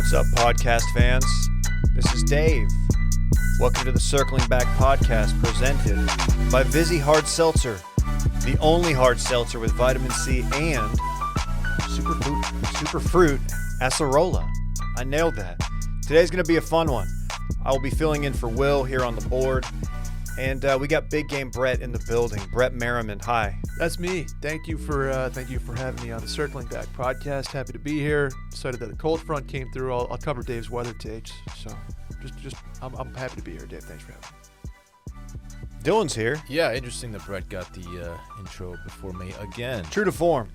What's up, podcast fans? This is Dave. Welcome to the Circling Back podcast presented by Vizzy Hard Seltzer, the only hard seltzer with vitamin C and superfruit acerola. I nailed that. Today's going to be a fun one. I will be filling in for Will here on the board. And we got Big Game Brett in the building. Brett Merriman, hi. That's me. Thank you for having me on the Circling Back podcast. Happy to be here. Excited that the cold front came through. I'll cover Dave's weather takes. So, I'm happy to be here, Dave. Thanks for having me. Dylan's here. Yeah, interesting that Brett got the intro before me again. True to form.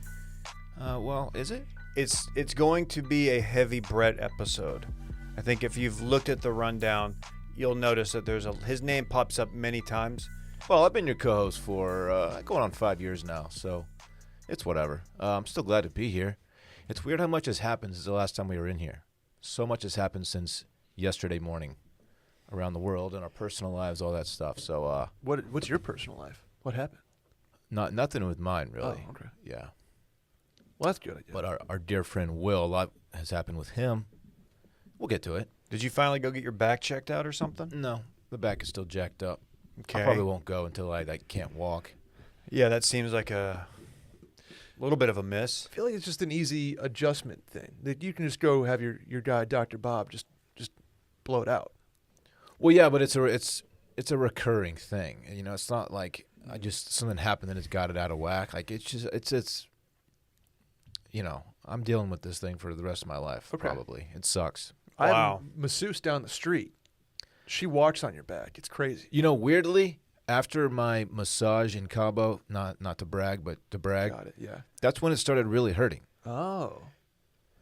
Well, is it? It's going to be a heavy Brett episode. I think if you've looked at the rundown, you'll notice that his name pops up many times. Well, I've been your co-host for going on 5 years now, so it's whatever. I'm still glad to be here. It's weird how much has happened since the last time we were in here. So much has happened since yesterday morning around the world and our personal lives, all that stuff. So, What's your personal life? What happened? nothing with mine, really. Oh, okay. Yeah. Well, that's good. But our dear friend Will, a lot has happened with him. We'll get to it. Did you finally go get your back checked out or something? No, the back is still jacked up. Okay. I probably won't go until I can't walk. Yeah, that seems like a little bit of a miss. I feel like it's just an easy adjustment thing. That you can just go have your guy, Dr. Bob, just blow it out. Well, yeah, but it's a recurring thing. You know, it's not like something happened and it's got it out of whack. Like it's you know, I'm dealing with this thing for the rest of my life. Okay. Probably. It sucks. I have Wow. a masseuse down the street. She walks on your back. It's crazy. You know, weirdly, after my massage in Cabo, not to brag, but to brag, Got it. Yeah. that's when it started really hurting. Oh.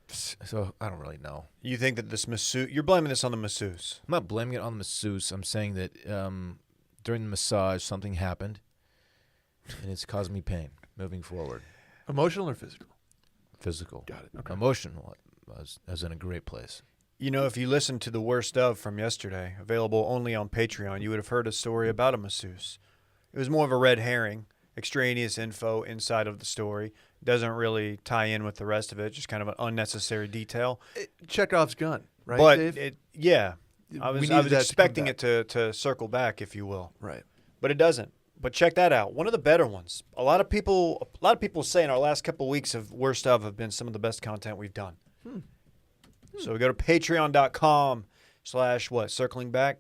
So I don't really know. You think that this masseuse, you're blaming this on the masseuse. I'm not blaming it on the masseuse. I'm saying that during the massage, something happened, and it's caused me pain moving forward. Emotional or physical? Physical. Got it. Okay. Emotional. I was in a great place. You know, if you listened to the worst of from yesterday, available only on Patreon, you would have heard a story about a masseuse. It was more of a red herring, extraneous info inside of the story. Doesn't really tie in with the rest of it, just kind of an unnecessary detail. Chekhov's gun, right, But Dave? I was We needed that to come expecting back. it to circle back, if you will. Right. But it doesn't. But check that out. One of the better ones. A lot of people saying our last couple of weeks of worst of have been some of the best content we've done. So we go to patreon.com/what? Circling Back?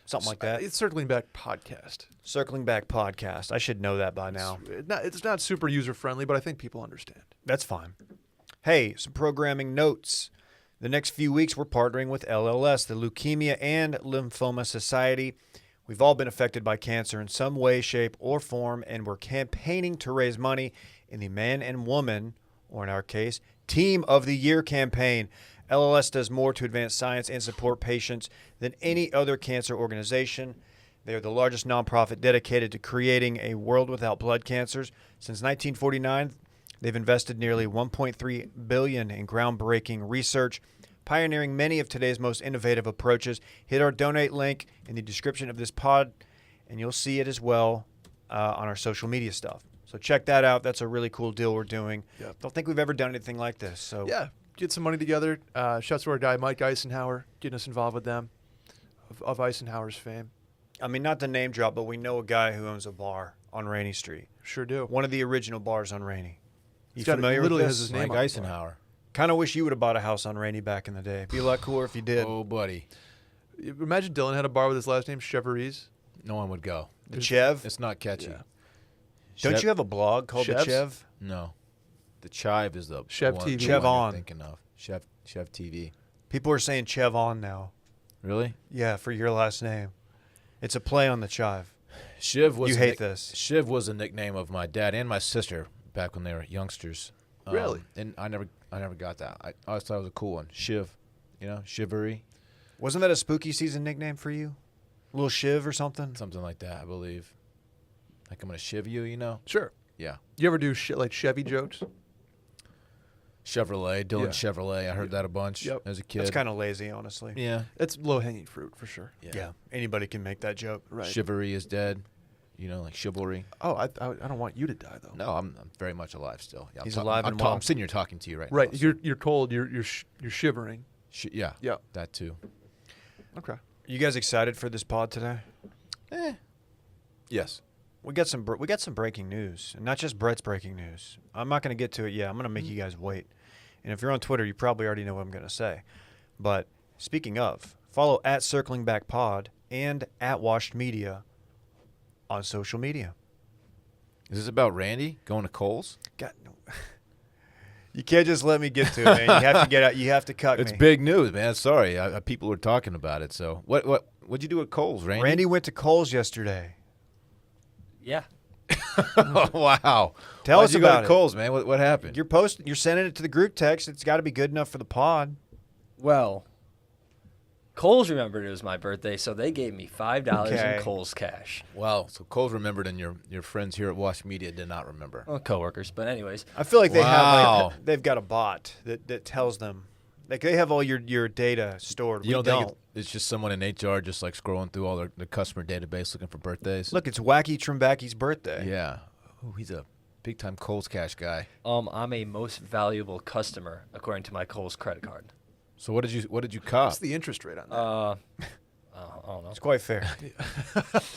Something like that. It's Circling Back podcast. Circling Back podcast. I should know that by now. It's not super user-friendly, but I think people understand. That's fine. Hey, some programming notes. The next few weeks, we're partnering with LLS, the Leukemia and Lymphoma Society. We've all been affected by cancer in some way, shape, or form, and we're campaigning to raise money in the Man and Woman, or in our case, Team of the Year campaign. LLS does more to advance science and support patients than any other cancer organization. They are the largest nonprofit dedicated to creating a world without blood cancers. Since 1949, they've invested nearly $1.3 billion in groundbreaking research, pioneering many of today's most innovative approaches. Hit our donate link in the description of this pod, and you'll see it as well on our social media stuff. So check that out. That's a really cool deal we're doing. Yep. Don't think we've ever done anything like this. So Yeah, get some money together. Shouts to our guy, Mike Eisenhower, getting us involved with them, of Eisenhower's fame. I mean, not the name drop, but we know a guy who owns a bar on Rainy Street. Sure do. One of the original bars on Rainy. You He's got it- familiar with literally this? has his name Mike on the bar. Eisenhower. Kind of wish you would have bought a house on Rainy back in the day. Be a lot cooler if you did. Oh, buddy. Imagine Dylan had a bar with his last name, Chevreese. No one would go. The Chev? It's not catchy. Yeah. Don't you have a blog called Chevs? The Chev? No. The Chive is the Chev one, TV. the Chev one you're on. thinking of. Chev TV. People are saying Chev on now. Really? Yeah, for your last name. It's a play on the Chive. Shiv was You a hate this. Shiv was a nickname of my dad and my sister back when they were youngsters. Really? And I never got that. I always thought it was a cool one. Shiv. You know, Shivery. Wasn't that a spooky season nickname for you? Little Shiv or something? Something like that, I believe. Like I'm going to shiv you, you know? Sure. Yeah. You ever do like Chevy jokes? Chevrolet, Dylan Yeah. Chevrolet. I heard that a bunch Yep. as a kid. That's kind of lazy, honestly. Yeah. It's low-hanging fruit, for sure. Yeah. Anybody can make that joke. Right. Chivalry is dead. You know, like chivalry. Oh, I don't want you to die, though. No, I'm very much alive still. Yeah, He's alive and well. I'm sitting here talking to you right now. Right. so- You're cold. You're shivering. Yeah. Yeah. That too. Okay. You guys excited for this pod today? Yes. We got some breaking news, and not just Brett's breaking news. I'm not going to get to it yet. I'm going to make you guys wait. And if you're on Twitter, you probably already know what I'm going to say. But speaking of, follow at Circling Back Pod and at Washed Media on social media. Is this about Randy going to Kohl's? God, no. You can't just let me get to it, man. You have to get out. You have to cut It's me. big news, man. Sorry, people were talking about it. So what'd you do at Kohl's, Randy? Randy went to Kohl's yesterday. Yeah. Wow. Tell Why'd us you go about to it. Kohl's, man? What happened? You're sending it to the group text. It's got to be good enough for the pod. Well, Kohl's remembered it was my birthday, so they gave me $5 Okay. in Kohl's cash. Wow. So Kohl's remembered, and your friends here at Wash Media did not remember. Well, coworkers, but anyways. I feel like they Wow. have they've got a bot that tells them. Like they have all your data stored. You We don't think it's just someone in HR just like scrolling through all their customer database looking for birthdays? Look, it's Wacky Trimbacky's birthday. Yeah. Oh, he's a big time Kohl's cash guy. I'm a most valuable customer according to my Kohl's credit card. So what did you cop? What's the interest rate on that? I don't know. It's quite fair.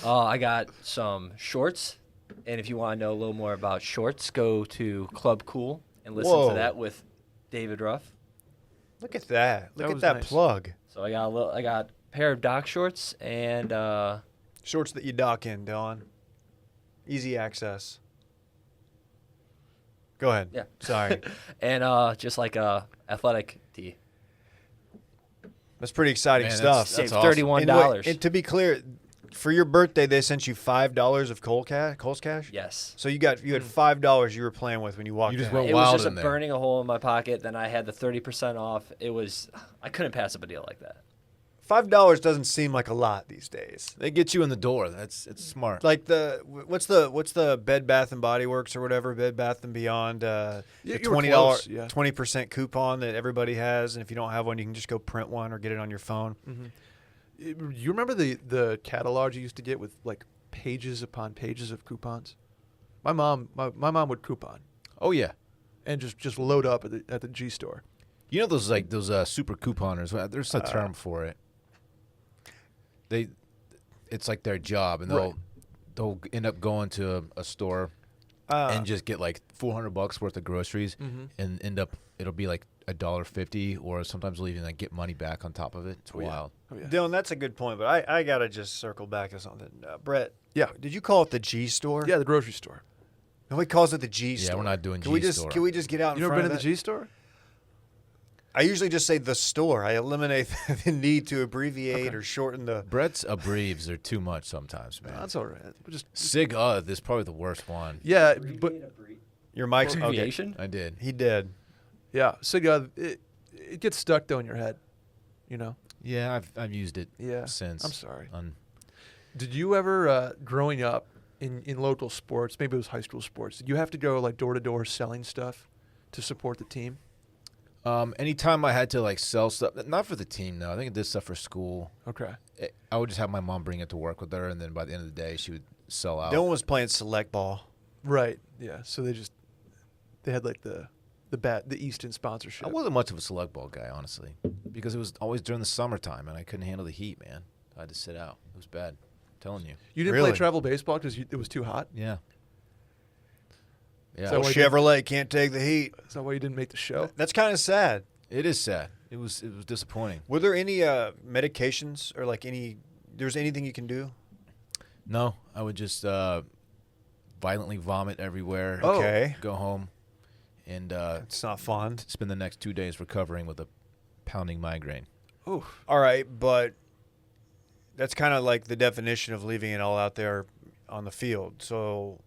I got some shorts, and if you want to know a little more about shorts, go to Club Kohl and listen Whoa. to that with David Ruff. Look at that. Look That at was that nice. plug. So I got a pair of dock shorts and Shorts that you dock in, Dylan. Easy access. Go ahead. Yeah. Sorry. and just like a athletic tee. That's pretty exciting Man, stuff. Saved awesome. $31. And to be clear, for your birthday, they sent you $5 of Kohl's cash? Yes. So you had $5 you were playing with when you walked You just in. went It was wild just in there. burning a hole in my pocket. Then I had the 30% off. I couldn't pass up a deal like that. $5 doesn't seem like a lot these days. They get you in the door. It's smart. Like what's the Bed Bath and Body Works or whatever, Bed Bath and Beyond, the You were $20 close, yeah. 20% coupon that everybody has, and if you don't have one, you can just go print one or get it on your phone. You remember the catalogs you used to get with like pages upon pages of coupons? My mom would coupon Oh yeah. and just load up at the G store. You know those super couponers. Well, there's a term for it. It's like their job, and Right. they'll end up going to a store and just get like $400 worth of groceries, and it'll be like $1.50, or sometimes they'll even like get money back on top of it. It's Oh, yeah. wild. Oh yeah. Dylan, that's a good point, but I gotta just circle back to something. Brett, Yeah. did you call it the G store? Yeah, the grocery store. Nobody calls it the G Yeah, store. we're not doing Can we G just store. Can we just get out in You never front been to of the that? G store? I usually just say the store. I eliminate the need to abbreviate Okay. or shorten the. Brett's abbreviations are too much sometimes, man. That's all right. We'll just Sig is probably the worst one. yeah, but Your mic's okay. Abbreviation? I did. He did. yeah, Siga, it gets stuck though in your head, you know. Yeah, I've used it Yeah. since. I'm sorry. On Did you ever, growing up in local sports, maybe it was high school sports, did you have to go like door to door selling stuff to support the team? anytime I had to like sell stuff, not for the team though. I think I did stuff for school. Okay. I would just have my mom bring it to work with her, and then by the end of the day, she would sell out. Dylan was playing select ball. Right. Yeah. So they had like the Easton sponsorship. I wasn't much of a select ball guy, honestly, because it was always during the summertime, and I couldn't handle the heat, man. I had to sit out. It was bad. I'm telling you. You didn't Really? play travel baseball because it was too hot? Yeah. Yeah. So Well, why did- Chevrolet can't take the heat. Is that why you didn't make the show? That's kind of sad. It is sad. It was disappointing. Were there any medications or like there's anything you can do? No, I would just violently vomit everywhere. Oh. Okay. Go home, and It's not fun. spend the next 2 days recovering with a pounding migraine. Oof. All right, but that's kind of like the definition of leaving it all out there on the field. So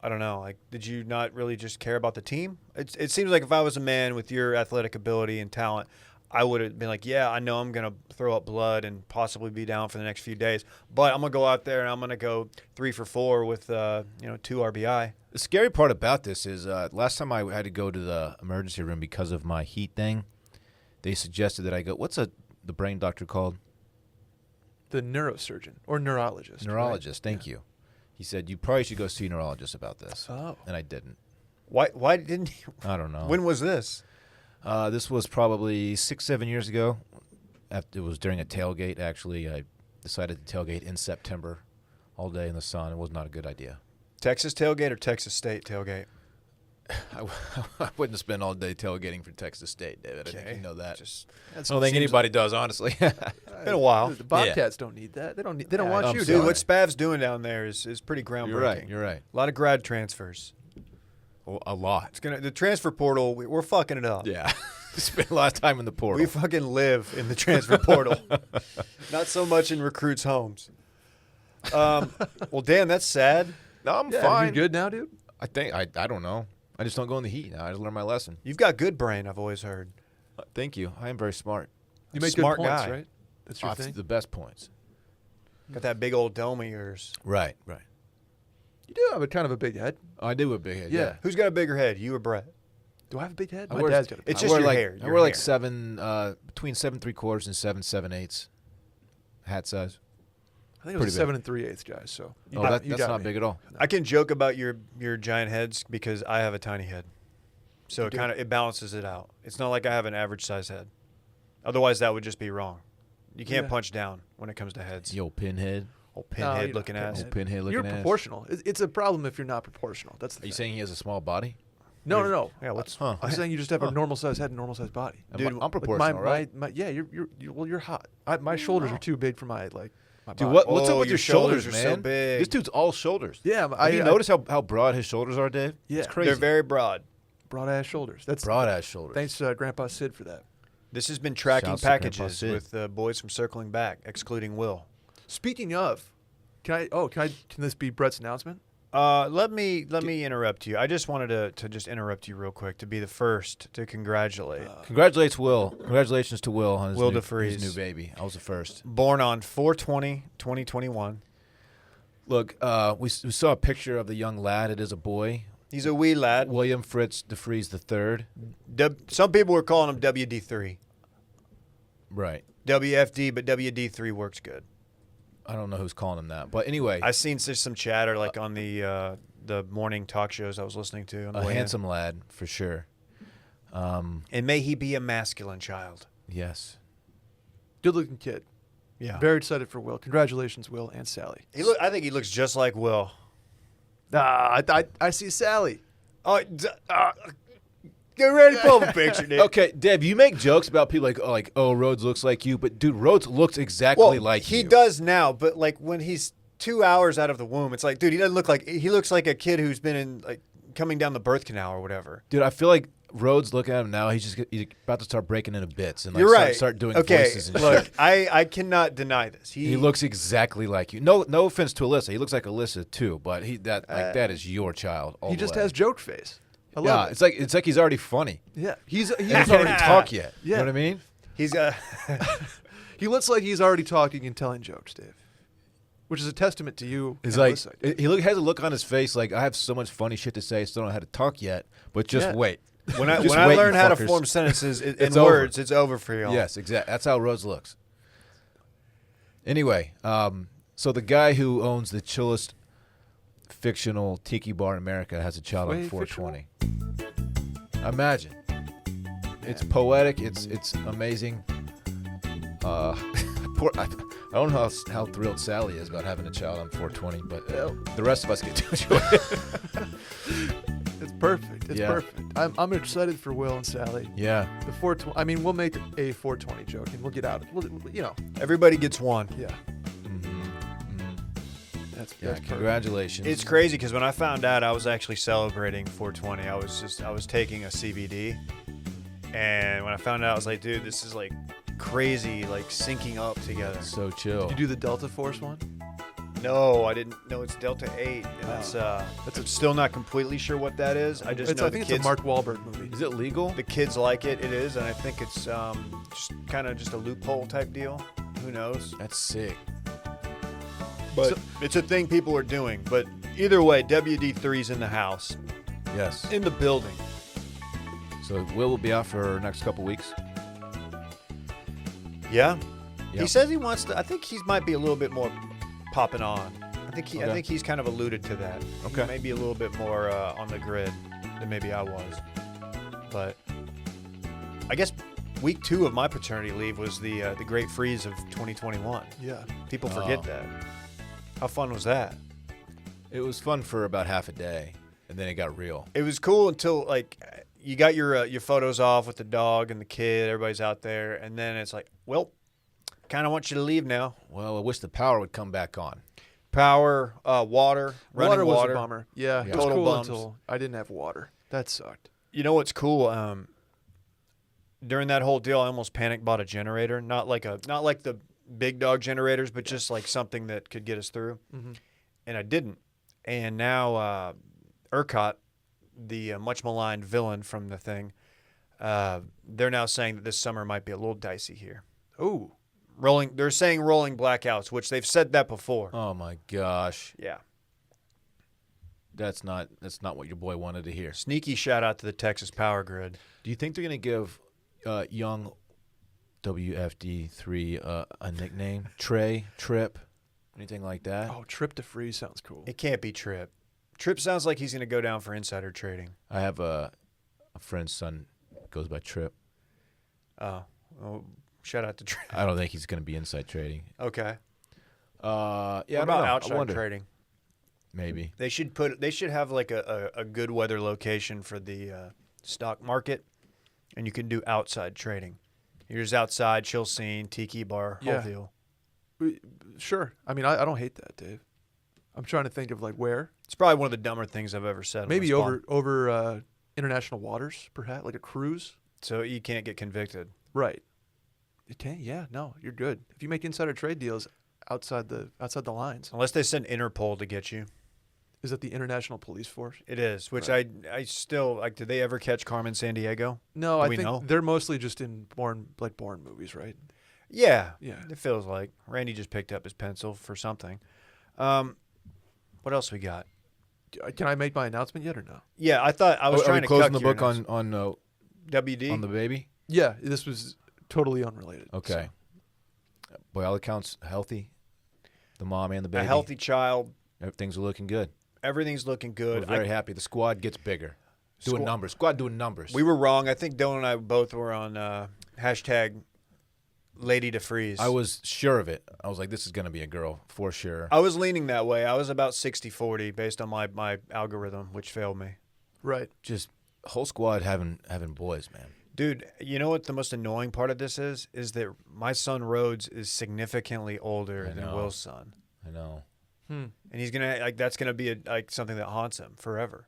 I don't know. Like, did you not really just care about the team? It seems like if I was a man with your athletic ability and talent, I would have been like, yeah, I know I'm going to throw up blood and possibly be down for the next few days, but I'm going to go out there and I'm going to go 3 for 4 with 2 RBI. The scary part about this is last time I had to go to the emergency room because of my heat thing, they suggested that I go, what's the brain doctor called? The neurosurgeon or neurologist. right? Neurologist, thank you. He said, you probably should go see a neurologist about this. Oh. And I didn't. Why didn't you? I don't know. When was this? This was probably 6-7 years ago. It was during a tailgate, actually. I decided to tailgate in September all day in the sun. It was not a good idea. Texas tailgate or Texas State tailgate? I wouldn't spend all day tailgating for Texas State, David. I think Okay. you know that. That's I don't think seems- anybody does, honestly. Been a while. The Bobcats don't need that. They don't. They don't want you Dude, doing what it. Spav's doing down there is pretty groundbreaking. You're right. You're right. A lot of grad transfers. Well, a lot. It's gonna the transfer portal. We're fucking it up. Yeah. Spent a lot of time in the portal. We fucking live in the transfer portal. Not so much in recruits' homes. Well, damn, that's sad. No, I'm Yeah, fine. you good now, dude? I think I don't know. I just don't go in the heat now. I just learned my lesson. You've got good brain, I've always heard. Thank you. I am very smart. You make Smart good points, guy. right? That's your It's thing. the best points. Got that big old dome of yours. Right. Right. You do have a kind of a big head. I do a big head. Yeah. Who's got a bigger head, you or Brett? Do I have a big head? I My wear- dad's got a big It's I just wear your like, hair, I your wear like hair. 7, between 7 3/4 and 7 7/8 hat size. I think it was pretty a 7 3/8 guy. So you Oh, got- you that's got not me. big at all. I can joke about your giant heads because I have a tiny head. So You it do? kind of it balances it out. It's not like I have an average size head. Otherwise that would just be wrong. You can't Yeah. punch down when it comes to heads. The old pinhead. Old No, pinhead you're looking not ass. pinhead. Pinhead looking You're ass. proportional. It's a problem if you're not proportional. That's the Are you thing. saying he has a small body? No. Yeah, what's Huh. I'm saying you just have a normal size head and normal size body. Dude, I'm Like proportional, right? yeah, you're hot. My shoulders are too big for my my Dude, body. what's Oh, up with your your shoulders, shoulders are man? so big. This dude's all shoulders. Yeah, Have you noticed how broad his shoulders are, Dave? Yeah. It's crazy. They're very broad. broad ass shoulders. That's broad ass shoulders. Thanks, Grandpa Sid, for that. This has been tracking Shouts to Grandpa packages Sid. with the boys from Circling Back, excluding Will. Speaking of, can this be Brett's announcement? Let me interrupt you. I just wanted to just interrupt you real quick to be the first to congratulate. Congratulations to Will on his, Will new, DeFries. his new baby. I was the first. Born on 4/20/2021. Look, we saw a picture of the young lad. It is a boy. He's a wee lad. William Fritz DeFries III. Some people were calling him WD3. Right. WFD, but WD3 works good. I don't know who's calling him that. But anyway, I seen some chatter like on the morning talk shows I was listening to. On the a way in. handsome lad for sure. And may he be a masculine child. Yes. Good looking kid. Yeah. Very excited for Will. Congratulations, Will and Sally. I think he looks just like Will. I see Sally. Oh, get ready to pull up a picture, dude. Okay, Deb, you make jokes about people like, oh, Rhodes looks like you, but dude, Rhodes looks exactly like he you. does now, but like when he's 2 hours out of the womb, it's like, dude, he looks like a kid who's been in like coming down the birth canal or whatever. Dude, I feel like Rhodes looking at him now, he's about to start breaking into bits and like You're right. start doing okay, voices and look, shit. I cannot deny this. He looks exactly like you. No offense to Alyssa. He looks like Alyssa too, but that is your child. All He the just way. has joke face. I love Yeah, it. it's like he's already funny. Yeah, he's And he can't even talk yet. Yeah. You know what I mean? He's he looks like he's already talking and telling jokes, Dave. Which is a testament to you. He's and like Alyssa. has a look on his face like I have so much funny shit to say, still don't know how to talk yet, but just Yeah. wait. when I Just when I wait, learn you how to fuckers. form sentences in It's over. words, it's over for y'all. Yes, exactly. That's how Rhodes looks. Anyway, so the guy who owns the chillest fictional tiki bar in America has a child on Way 420. Imagine. It's poetic. It's amazing. I don't know how thrilled Sally is about having a child on 420, but the rest of us get to enjoy it. It's perfect. It's Yeah. perfect. I'm excited for Will and Sally. Yeah. The 420. I mean, we'll make a 420 joke and we'll get out. Everybody gets one. Yeah. Yeah. That's perfect. Congratulations. It's crazy because when I found out I was actually celebrating 420, I was taking a CBD, and when I found out, I was like, dude, this is like crazy, like syncing up together. so chill. Did you do the Delta Force one? No, I didn't know it's Delta 8, and I'm still not completely sure what that is. I just know I the think kids. it's a Mark Wahlberg movie. Is it legal? The kids like it. It is, and I think it's just kind of just a loophole type deal. Who knows? That's sick. But it's a thing people are doing. But either way, WD3's in the house, Yes. in the building. So Will be out for next couple weeks. Yeah. Yep. He says he wants to. I think he might be a little bit more popping on. I think Okay. he's kind of alluded to that. Okay. Maybe a little bit more on the grid than maybe I was. But I guess week 2 of my paternity leave was the great freeze of 2021. Yeah. People forget that. How fun was that? It was fun for about half a day, and then it got real. It was cool until like you got your photos off with the dog and the kid. Everybody's out there, and then it's like, well, kind of want you to leave now. Well, I wish the power would come back on. Power, water, running was water. a bummer. Yeah, it was Total cool bums. until I didn't have water. That sucked. You know what's cool? During that whole deal, I almost panic bought a generator. Not like the big dog generators, but just like something that could get us through. Mm-hmm. And I didn't. And now ERCOT, the much maligned villain from the thing, they're now saying that this summer might be a little dicey here. Oh, They're saying rolling blackouts, which they've said that before. Oh my gosh, Yeah. that's not what your boy wanted to hear. Sneaky shout out to the Texas Power Grid. Do you think they're gonna give young WFD3 a nickname? Trey, Trip, anything like that? oh, trip to freeze sounds cool. It can't be Trip. Trip sounds like he's going to go down for insider trading. I have a friend's son goes by Trip. Oh, shout out to Trip. I don't think he's gonna be inside trading. Okay. Yeah, What I don't about know. I outside wonder. trading? Maybe. They should have like a good weather location for the stock market, and you can do outside trading. You're just outside, chill scene, tiki bar, whole Yeah. deal. Sure. I mean, I don't hate that, Dave. I'm trying to think of like where. It's probably one of the dumber things I've ever said. on Maybe this pod. over international waters, perhaps like a cruise. So you can't get convicted. Right. You can't. Yeah. No, you're good. If you make insider trade deals outside the lines, Unless they send Interpol to get you. is that the international police force? It is, which Right. I still like. Did they ever catch Carmen Sandiego? No, Do I we think know? they're mostly just in Bourne movies, right? Yeah. Yeah. It feels like Randy just picked up his pencil for something. What else we got? Can I make my announcement yet or no? Yeah, I thought I was Are trying we to closing cuck the your book announcement. on WD. on the baby? Yeah, this was totally unrelated. Okay. By all accounts, healthy. The mom and the baby. A healthy child. Things are looking good. Everything's looking good. We're very happy. The squad gets bigger. Doing numbers. Squad doing numbers. We were wrong. I think Dylan and I both were on hashtag Lady to Freeze. I was sure of it. I was like, this is going to be a girl for sure. I was leaning that way. I was about 60-40 based on my algorithm, which failed me. Right. Just whole squad having boys, man. Dude, you know what the most annoying part of this is? Is that my son Rhodes is significantly older I than know. Will's son. I know. And he's going to, that's going to be something that haunts him forever.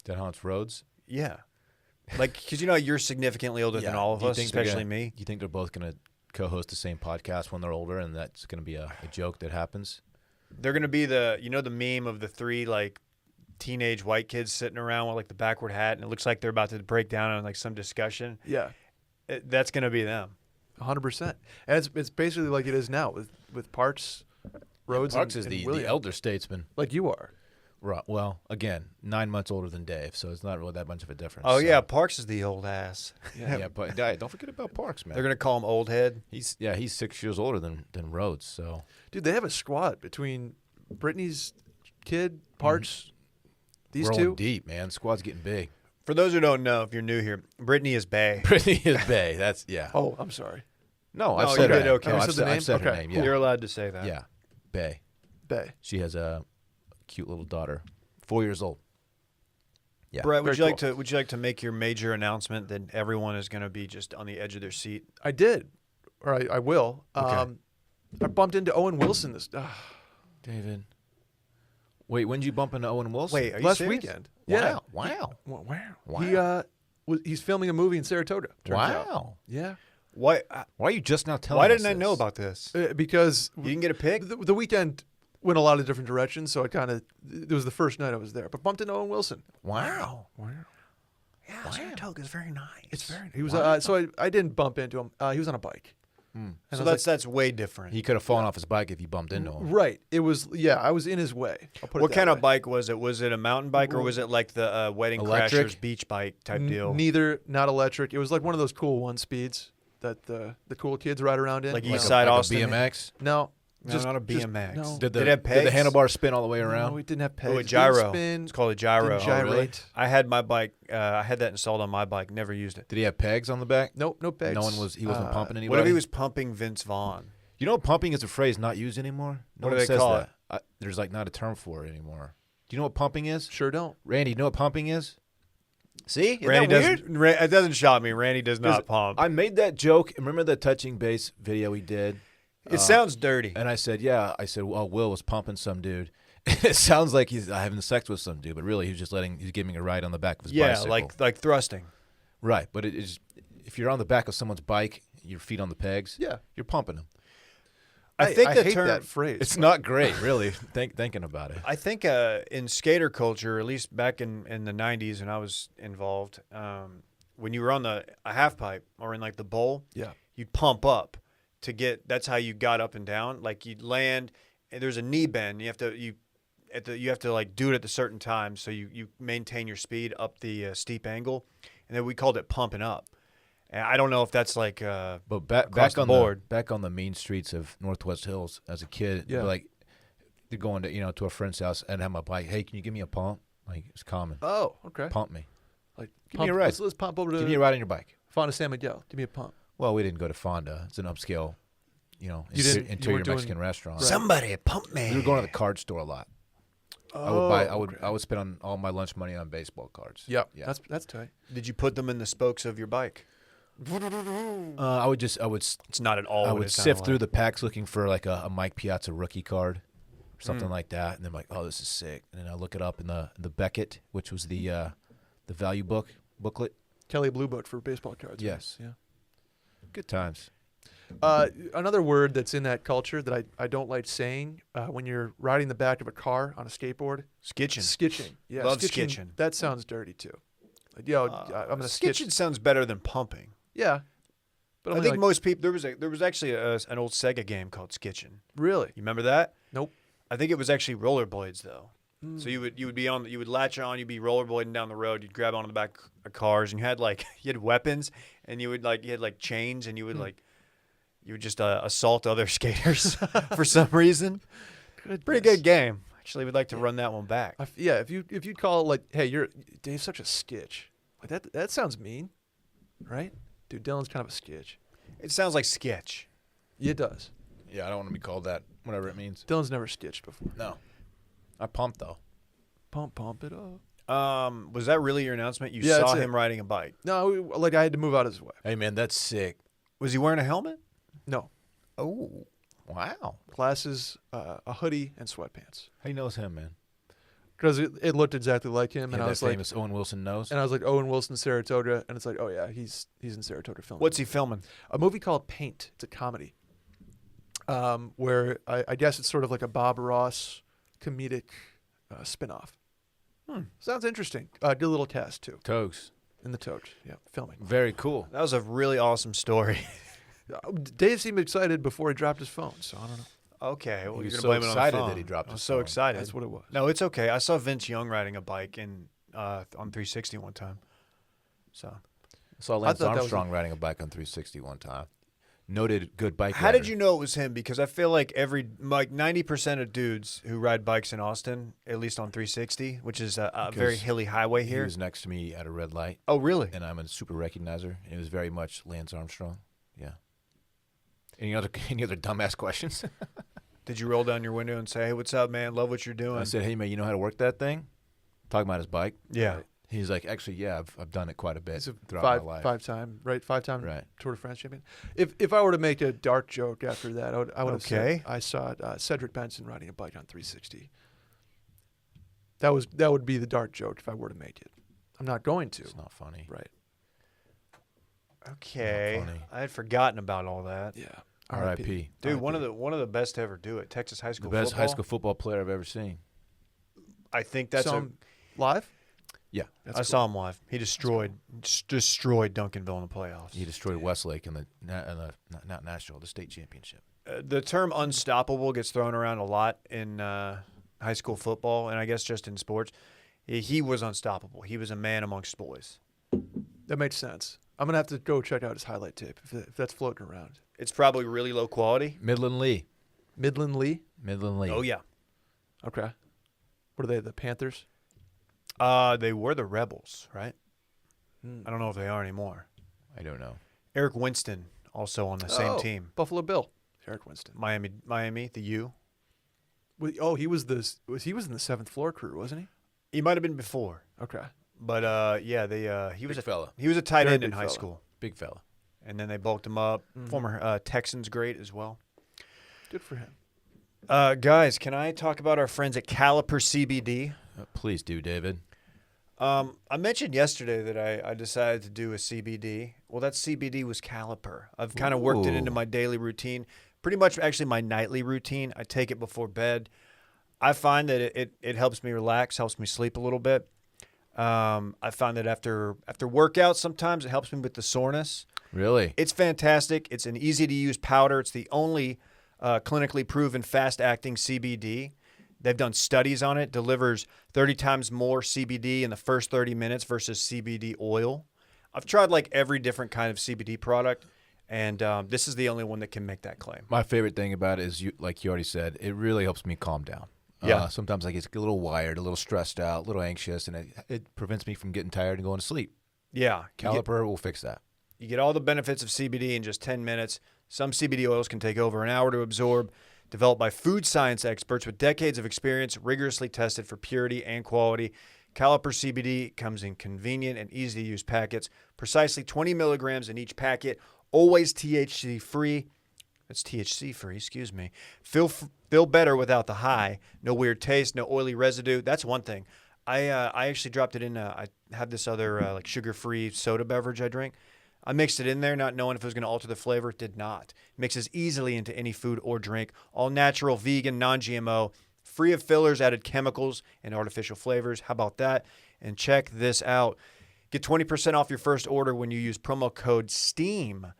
That haunts Rhodes. Yeah. Because you're significantly older than all of Do you us, think they're especially gonna- me. You think they're both going to co-host the same podcast when they're older, and that's going to be a joke that happens? They're going to be the meme of the three, teenage white kids sitting around with, the backward hat, and it looks like they're about to break down on, some discussion. Yeah. That's going to be them. 100%. And it's basically like it is now with Parks, Rhodes, Parks and, is and the William, elder statesman. like you are. Right. Well, again, 9 months older than Dave, so it's not really that much of a difference. Oh, so. yeah, Parks is the old ass. Yeah, but don't forget about Parks, man. They're going to call him Old Head. He's 6 years older than Rhodes, so Dude, they have a squad between Brittany's kid, Parks, these rolling two. deep, man. Squad's getting big. For those who don't know, if you're new here, Brittany is Bay. Brittany is Bay. That's Oh, I'm sorry. No, No, I've you said her did name. okay. No, You I've said the I've said her name? name. Okay, Yeah, You're allowed to say that. yeah, Bay. Bay. She has a cute little daughter, 4 years old. Yeah. Brett, would Very you like to make your major announcement that everyone is going to be just on the edge of their seat? I did, or I will. Okay. I bumped into Owen Wilson David. Wait, when did you bump into Owen Wilson? Wait, are you last serious? weekend. Wow. Yeah. Wow. Wow. He's filming a movie in Saratoga. turns out. Wow. Yeah. Why Why are you just now telling Why us didn't I this? know about this? Because You didn't get a pick? the weekend went a lot of different directions, so it was the first night I was there. But bumped into Owen Wilson. Wow. Yeah, Saratoga is very nice. It's very. He was. So I didn't bump into him. He was on a bike. And So I was that's way different. He could have fallen off his bike if you bumped into him. right. It was. Yeah, I was in his way. I'll put it What that kind way. of bike was it? Was it a mountain bike or was it like the Wedding Electric? Crashers beach bike type deal? Neither. Not electric. It was like one of those cool one speeds that the cool kids ride around in. Like You know? East Side like Austin? a BMX. No. No, not a BMX. no. Did Did it have the pegs? handlebar spin all the way No, around? it didn't have pegs. Oh, a Didn't gyro. spin, It's called a gyro. didn't gyrate. really? I had my bike. I had that installed on my bike. Never used it. Did he have pegs on the back? Nope, no pegs. No one was. He wasn't pumping anybody. What if he was pumping Vince Vaughn? You know, pumping is a phrase not used anymore. No What do one they says call that. There's like not a term for it anymore. Do you know what pumping is? Sure don't. Randy, you know what pumping is? See, isn't Randy that weird? doesn't. It doesn't shock me. Randy does not pump. I made that joke. Remember the touching base video we did? It sounds dirty. And I said, yeah. I said, well, Will was pumping some dude. It sounds like he's having sex with some dude, but really he's giving a ride on the back of his bicycle. like thrusting. Right, but if you're on the back of someone's bike, your feet on the pegs, Yeah. you're pumping them. I think the hate term. that phrase. It's not great, really, thinking about it. I think in skater culture, at least back in the 90s when I was involved, when you were on a half pipe or in like the bowl, Yeah. you'd pump up to get. That's how you got up and down. Like you'd land, and there's a knee bend. You have to like do it at the certain time so you maintain your speed up the steep angle, and then we called it pumping up. And I don't know if that's like But across the board. back on the mean streets of Northwest Hills as a kid, Yeah. like they're going to a friend's house and have my bike. Hey, can you give me a pump? Like it's common. Oh, okay. Pump me. Like, Give me a ride. Let's pump over to Give me a ride on your bike. Fonda San Miguel. Give me a pump. Well, we didn't go to Fonda. It's an upscale, You interior weren't doing- Mexican restaurant. Right. somebody pump me. We were going to the card store a lot. I would spend on all my lunch money on baseball cards. Yep. Yeah. That's tight. Did you put them in the spokes of your bike? I would It's not at all. I what would it sounded sift through like. the packs looking for like a Mike Piazza rookie card, or something like that, and then like, oh, this is sick. And then I look it up in the Beckett, which was the value booklet. Kelly Blue Book for baseball cards. right? Yes. Yeah. Good times. Another word that's in that culture that I don't like saying when you're riding the back of a car on a skateboard. Skitching. Skitching. Yeah. Love skitching. That sounds dirty too. Like, yo, I'm gonna skitch. Skitching sounds better than pumping. Yeah. But I I'm think like, most people there was actually an old Sega game called Skitching. really. You remember that? Nope. I think it was actually rollerblades though. So you would latch on, you'd be rollerblading down the road, you'd grab onto the back of cars, and you had weapons, and you had like chains, and you would just assault other skaters for some reason. Pretty good game. Actually, we'd like to run that one back. Yeah. If you'd call it like, hey, Dave's such a skitch. Like that sounds mean, right? Dude, Dylan's kind of a skitch. It sounds like sketch. Yeah, it does. Yeah, I don't want to be called that, whatever it means. Dylan's never skitched before. No, I pumped though. Pump it up. Was that really your announcement? You Yeah, saw that's it. him riding a bike. No, like I had to move out of his way. Hey man, that's sick. Was he wearing a helmet? No. Oh. Wow. Glasses, a hoodie, and sweatpants. How do you know it's him, man? Because it looked exactly like him, He and had I that was like, famous Owen Wilson nose. and I was like, Owen Wilson, Saratoga, and it's like, oh yeah, he's in Saratoga filming. What's he filming? A movie called Paint. It's a comedy, where I guess it's sort of like a Bob Ross comedic spinoff. Sounds interesting. Did a little test too Toes. in the Toad. Yeah, filming. Very cool. That was a really awesome story. Dave seemed excited before he dropped his phone, so I don't know. Okay, well, He you're was gonna so blame it on the excited phone. that he dropped I was his so phone. excited. That's what it was. No, it's okay. I saw Vince Young riding a bike on 360 one time. So, I saw Lance thought that was Armstrong riding a bike on 360 one time. Noted good bike how rider. did you know it was him? Because I feel like 90% of dudes who ride bikes in Austin, at least on 360, which is a very Because hilly highway He here. was next to me at a red light, Oh, really? and I'm a super recognizer. It was very much Lance Armstrong. Yeah. Any other dumbass questions? Did you roll down your window and say, "Hey, what's up, man? Love what you're doing"? I said, hey, man, you know how to work that thing? Talking about his bike. "Yeah." He's like, actually, yeah, I've done it quite a bit He's a throughout my life. five-time Right. Tour de France champion. If I were to make a dark joke after that, I would have Okay. said I saw Cedric Benson riding a bike on 360. That would be the dark joke if I were to make it. I'm not going to. It's not funny. Right. Okay. funny. I had forgotten about all that. Yeah. R.I.P. Dude, one of the best to ever do it. Texas high The school best football. high school football player I've ever seen. I think that's live. Yeah. That's I cool. saw him live. He destroyed Duncanville in the playoffs. He destroyed Westlake in the not national, the state championship. The term unstoppable gets thrown around a lot in high school football, and I guess just in sports. He was unstoppable. He was a man amongst boys. That makes sense. I'm gonna have to go check out his highlight tape if that's floating around. It's probably really low quality. Midland Lee. Midland Lee. Midland Lee. Oh yeah. Okay. What are they? The Panthers? They were the Rebels, right? I don't know if they are anymore. I don't know. Eric Winston also on the same team. Buffalo Bill. Eric Winston. Miami, the U. He was in the 7th floor crew, wasn't he? He might have been before, Okay. but he was Big fella. He was a tight Very end in big high fella. school, Big fella. and then they bulked him up. Former Texans great as well. Good for him. Guys, can I talk about our friends at Caliper CBD? Please do, David. I mentioned yesterday that I decided to do a CBD. Well, that CBD was Caliper. I've kind of worked it into Ooh. my daily routine, pretty much actually my nightly routine. I take it before bed. I find that it helps me relax, helps me sleep a little bit. I find that after workouts, sometimes it helps me with the soreness. Really? It's fantastic. It's an easy-to-use powder. It's the only clinically proven fast-acting CBD. They've done studies on it. Delivers 30 times more CBD in the first 30 minutes versus CBD oil. I've tried like every different kind of CBD product, and this is the only one that can make that claim. My favorite thing about it is, like you already said, it really helps me calm down. Yeah. Sometimes I get a little wired, a little stressed out, a little anxious, and it prevents me from getting tired and going to sleep. Yeah. Caliper will fix that. You get all the benefits of CBD in just 10 minutes. Some CBD oils can take over an hour to absorb. Developed by food science experts with decades of experience, rigorously tested for purity and quality. Caliper CBD comes in convenient and easy-to-use packets. Precisely 20 milligrams in each packet. Always THC-free. It's THC-free, excuse me. Feel better without the high. No weird taste, no oily residue. That's one thing. I actually dropped it in. I had this other like sugar-free soda beverage I drink. I mixed it in there, not knowing if it was going to alter the flavor. It did not. It mixes easily into any food or drink. All natural, vegan, non-GMO, free of fillers, added chemicals, and artificial flavors. How about that? And check this out. Get 20% off your first order when you use promo code STEAM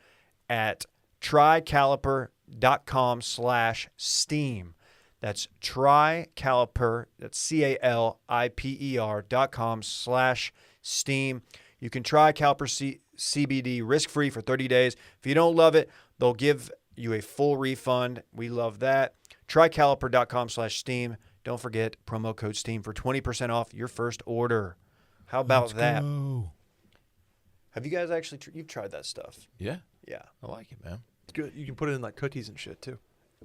at trycaliper.com/STEAM. That's trycaliper, that's CALIPER.com/STEAM. You can try Caliper CBD risk-free for 30 days. If you don't love it, they'll give you a full refund. We love that. Trycaliper.com/STEAM. Don't forget, promo code STEAM for 20% off your first order. How about that? Have you guys actually, you've tried that stuff? Yeah, Yeah. I like it, man. It's good. You can put it in like cookies and shit too.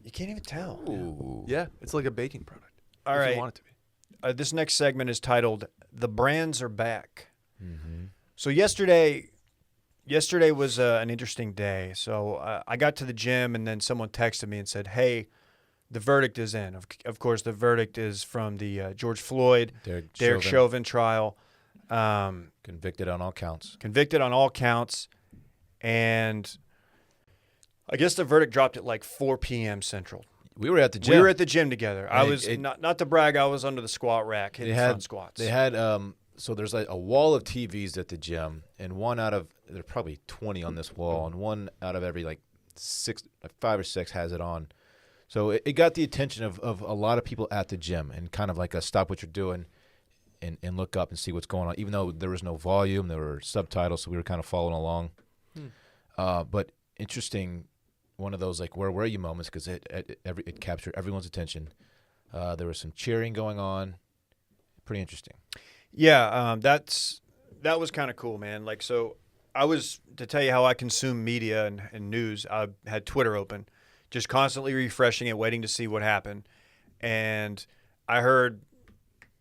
You can't even tell. Ooh. Yeah, it's like a baking product. All if right. you want it to be. This next segment is titled "The Brands Are Back." Mm-hmm. So yesterday was an interesting day. So I got to the gym, and then someone texted me and said, "Hey, the verdict is in." Of course, the verdict is from the George Floyd, Derek Chauvin trial. Convicted on all counts. And I guess the verdict dropped at like 4 p.m. Central. We were at the gym. We were at the gym together. I And was not to brag. I was under the squat rack hitting front squats. They had so there's like a wall of TVs at the gym, and one out of there are probably 20 on this wall, and one out of every like 5 or 6 has it on. So it got the attention of a lot of people at the gym, and kind of like a stop what you're doing and look up and see what's going on. Even though there was no volume, there were subtitles, so we were kind of following along. But interesting, one of those like where were you moments, because it captured everyone's attention. There was some cheering going on. Pretty interesting. Yeah, that was kind of cool, man. Like, so I was, to tell you how I consume media and news, I had Twitter open, just constantly refreshing it, waiting to see what happened. And I heard,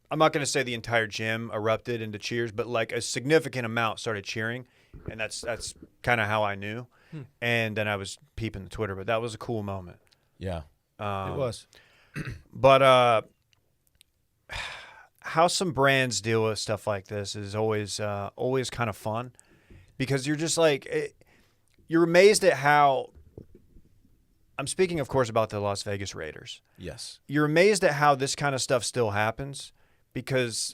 I'm not going to say the entire gym erupted into cheers, but like a significant amount started cheering. And that's kind of how I knew. And then I was peeping the Twitter, but that was a cool moment. Yeah, it was. But how some brands deal with stuff like this is always kind of fun, because you're just like, you're amazed at how, I'm speaking, of course, about the Las Vegas Raiders. Yes. You're amazed at how this kind of stuff still happens, because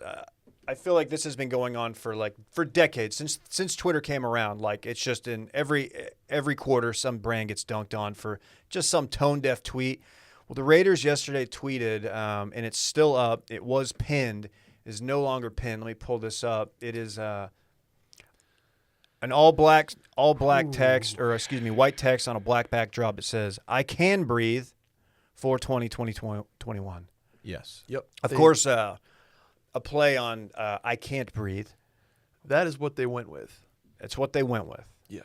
I feel like this has been going on for decades, since Twitter came around. Like, it's just in every quarter some brand gets dunked on for just some tone-deaf tweet. Well, the Raiders yesterday tweeted, and it's still up. It was pinned. Is no longer pinned. Let me pull this up. It is an all black text, or excuse me, white text on a black backdrop. It says, "I can breathe. 4/20/2021. Yes. Yep. Of course, a play on "I Can't Breathe." That is what they went with. It's what they went with. Yeah.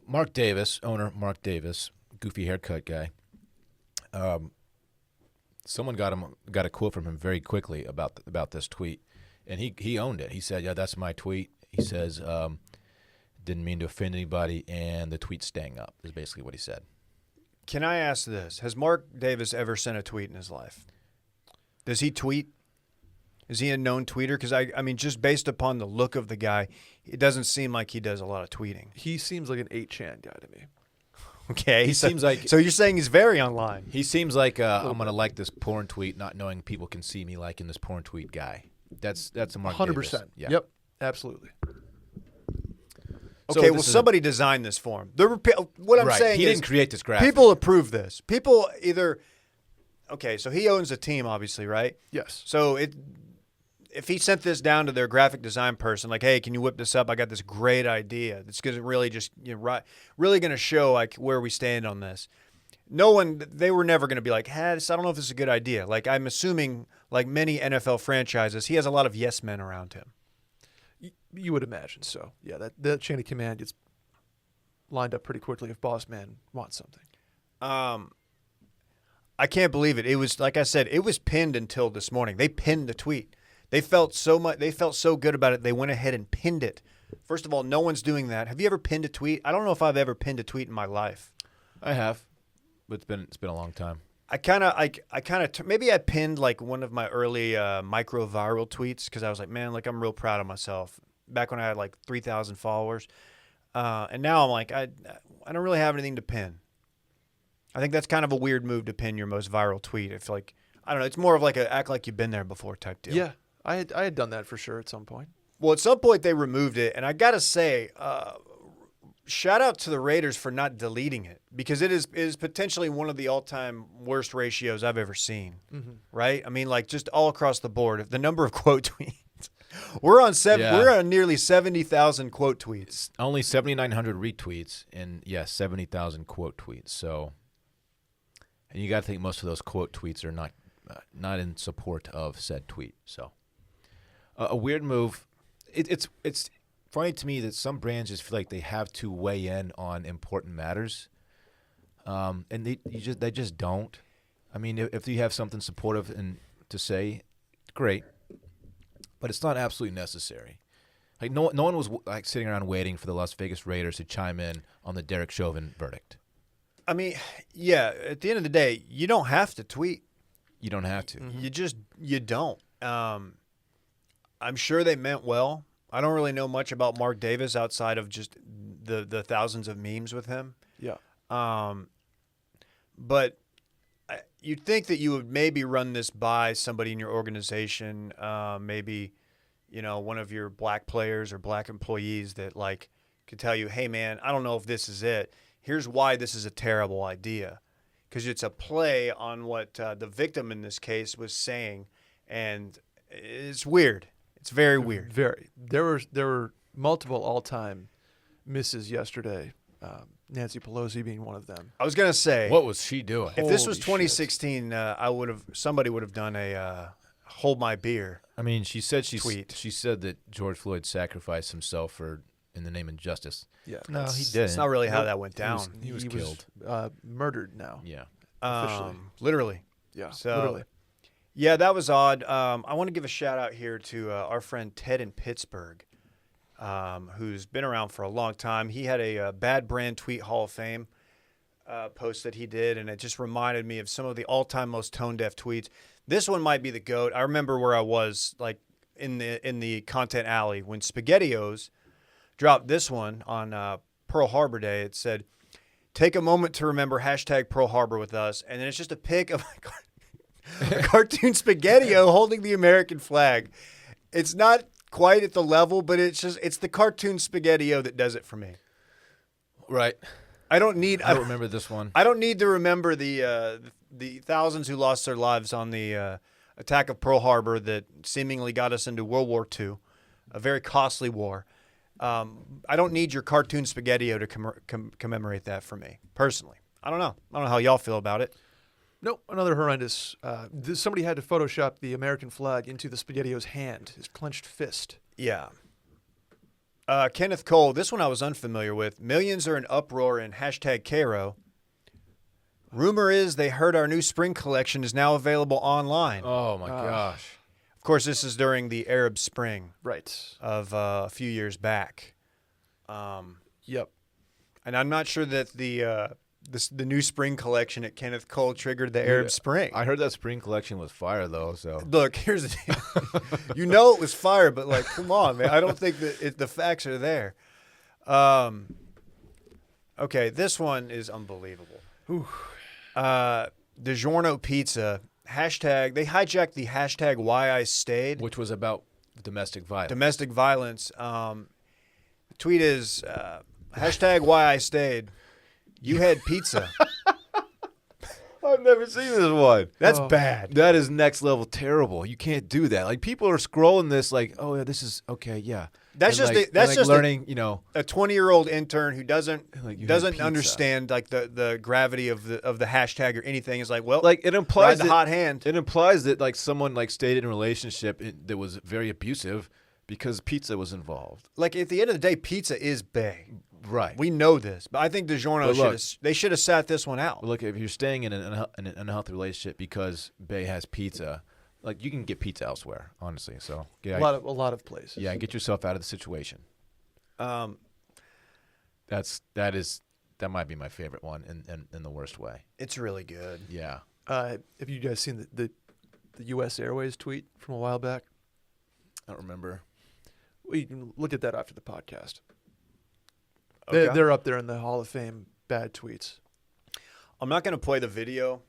Mark Davis, owner Mark Davis, goofy haircut guy. Someone got a quote from him very quickly about this tweet, and he owned it. He said, "Yeah, that's my tweet." He says, "Didn't mean to offend anybody, and the tweet's staying up." Is basically what he said. Can I ask this? Has Mark Davis ever sent a tweet in his life? Does he tweet? Is he a known tweeter? Because I mean, just based upon the look of the guy, it doesn't seem like he does a lot of tweeting. He seems like an 8chan guy to me. Okay, He seems like so. You're saying he's very online. he seems like I'm gonna like this porn tweet, not knowing people can see me liking this porn tweet guy. That's a Mark 100%. Davis. Yeah. Yep. Absolutely. So Okay, well, this is somebody designed this for him. What I'm right. saying He is, didn't create this graphic. people approve this. People either, okay, so he owns a team, obviously, right? Yes. So if he sent this down to their graphic design person, like, hey, can you whip this up? I got this great idea. That's going to really just, really going to show like where we stand on this. They were never going to be like, I don't know if this is a good idea. Like, I'm assuming, like many NFL franchises, he has a lot of yes men around him. You would imagine so. Yeah, that chain of command gets lined up pretty quickly if boss man wants something. I can't believe it. It was, like I said, it was pinned until this morning. They pinned the tweet. They felt so good about it. They went ahead and pinned it. First of all, no one's doing that. Have you ever pinned a tweet? I don't know if I've ever pinned a tweet in my life. I have, but it's been a long time. Maybe I pinned like one of my early micro viral tweets because I was like, man, like I'm real proud of myself. Back when I had like 3,000 followers, and now I'm like, I don't really have anything to pin. I think that's kind of a weird move to pin your most viral tweet. If like, I don't know, it's more of like a act like you've been there before type deal. Yeah, I had done that for sure at some point. Well, at some point they removed it, and I gotta say, shout out to the Raiders for not deleting it because it is potentially one of the all-time worst ratios I've ever seen. Mm-hmm. Right? I mean, like just all across the board, the number of quote tweets. We're on nearly 70,000 quote tweets. Only 7,900 retweets and 70,000 quote tweets. So, and you got to think most of those quote tweets are not in support of said tweet. So, a weird move. It's funny to me that some brands just feel like they have to weigh in on important matters, and they just don't. I mean, if you have something supportive and to say, great, but it's not absolutely necessary. Like no one was like sitting around waiting for the Las Vegas Raiders to chime in on the Derek Chauvin verdict. I mean, yeah. At the end of the day, you don't have to tweet. You don't have to. Mm-hmm. You don't. I'm sure they meant well. I don't really know much about Mark Davis outside of just the thousands of memes with him. Yeah. But you'd think that you would maybe run this by somebody in your organization, maybe, one of your black players or black employees that like could tell you, hey man, I don't know if this is it. Here's why this is a terrible idea. Because it's a play on what the victim in this case was saying, and it's weird. It's very weird. Very. There were multiple all-time misses yesterday. Nancy Pelosi being one of them. I was gonna say, What was she doing? if this was Holy 2016, somebody would have done a hold my beer. I mean, she said tweet. She said that George Floyd sacrificed himself in the name of justice. Yeah. No, he It's didn't. not really how that went down. He was killed. Murdered now. Yeah. officially. Literally. Yeah. So, Literally. yeah, that was odd. I want to give a shout out here to our friend Ted in Pittsburgh, who's been around for a long time. He had a Bad Brand Tweet Hall of Fame post that he did, and it just reminded me of some of the all-time most tone-deaf tweets. This one might be the GOAT. I remember where I was, like, in the content alley when SpaghettiOs dropped this one on Pearl Harbor Day. It said, "Take a moment to remember hashtag Pearl Harbor with us," and then it's just a pic of a cartoon SpaghettiO holding the American flag. It's not quite at the level, but it's the cartoon SpaghettiO that does it for me. Right. I don't remember this one. I don't need to remember the thousands who lost their lives on the attack of Pearl Harbor that seemingly got us into World War II, a very costly war. I don't need your cartoon SpaghettiO to commemorate that for me, personally. I don't know how y'all feel about it. Nope, another horrendous. Somebody had to Photoshop the American flag into the SpaghettiOs hand, his clenched fist. Yeah. Kenneth Kohl, this one I was unfamiliar with. Millions are in uproar in hashtag Cairo. Rumor is they heard our new spring collection is now available online. Oh my gosh. Of course, this is during the Arab Spring Right. of a few years back. Yep. And I'm not sure that the new spring collection at Kenneth Kohl triggered the Arab Spring. I heard that spring collection was fire though. So Look, here's the deal. You know it was fire, but like, come on, man. I don't think that the facts are there. Okay, this one is unbelievable. DiGiorno Pizza hashtag. They hijacked the hashtag Why I Stayed. which was about domestic violence. Domestic violence. The tweet is hashtag Why I Stayed. You had pizza. I've never seen this one. That's bad. That is next level terrible. You can't do that. Like people are scrolling this like, oh yeah, this is okay, yeah. That's And, just like, a, that's and, like, just learning, you know. a 20-year-old intern who doesn't Like, you had doesn't pizza. understand like the gravity of the hashtag or anything. Is like, well, Like it ride implies the that, hot hand. It implies that like someone like stayed in a relationship that was very abusive because pizza was involved. Like at the end of the day, pizza is bae. Right. We know this, but I think But DiGiorno look- should have sat this one out. Look, if you're staying in an unhealthy relationship because Bay has pizza, like you can get pizza elsewhere, honestly. So yeah, A lot of places. yeah, get yourself out of the situation. Um, That might be my favorite one in the worst way. it's really good. Yeah. Have you guys seen the U.S. Airways tweet from a while back? I don't remember. We can look at that after the podcast. Okay. They're up there in the Hall of Fame bad tweets. I'm not going to play the video,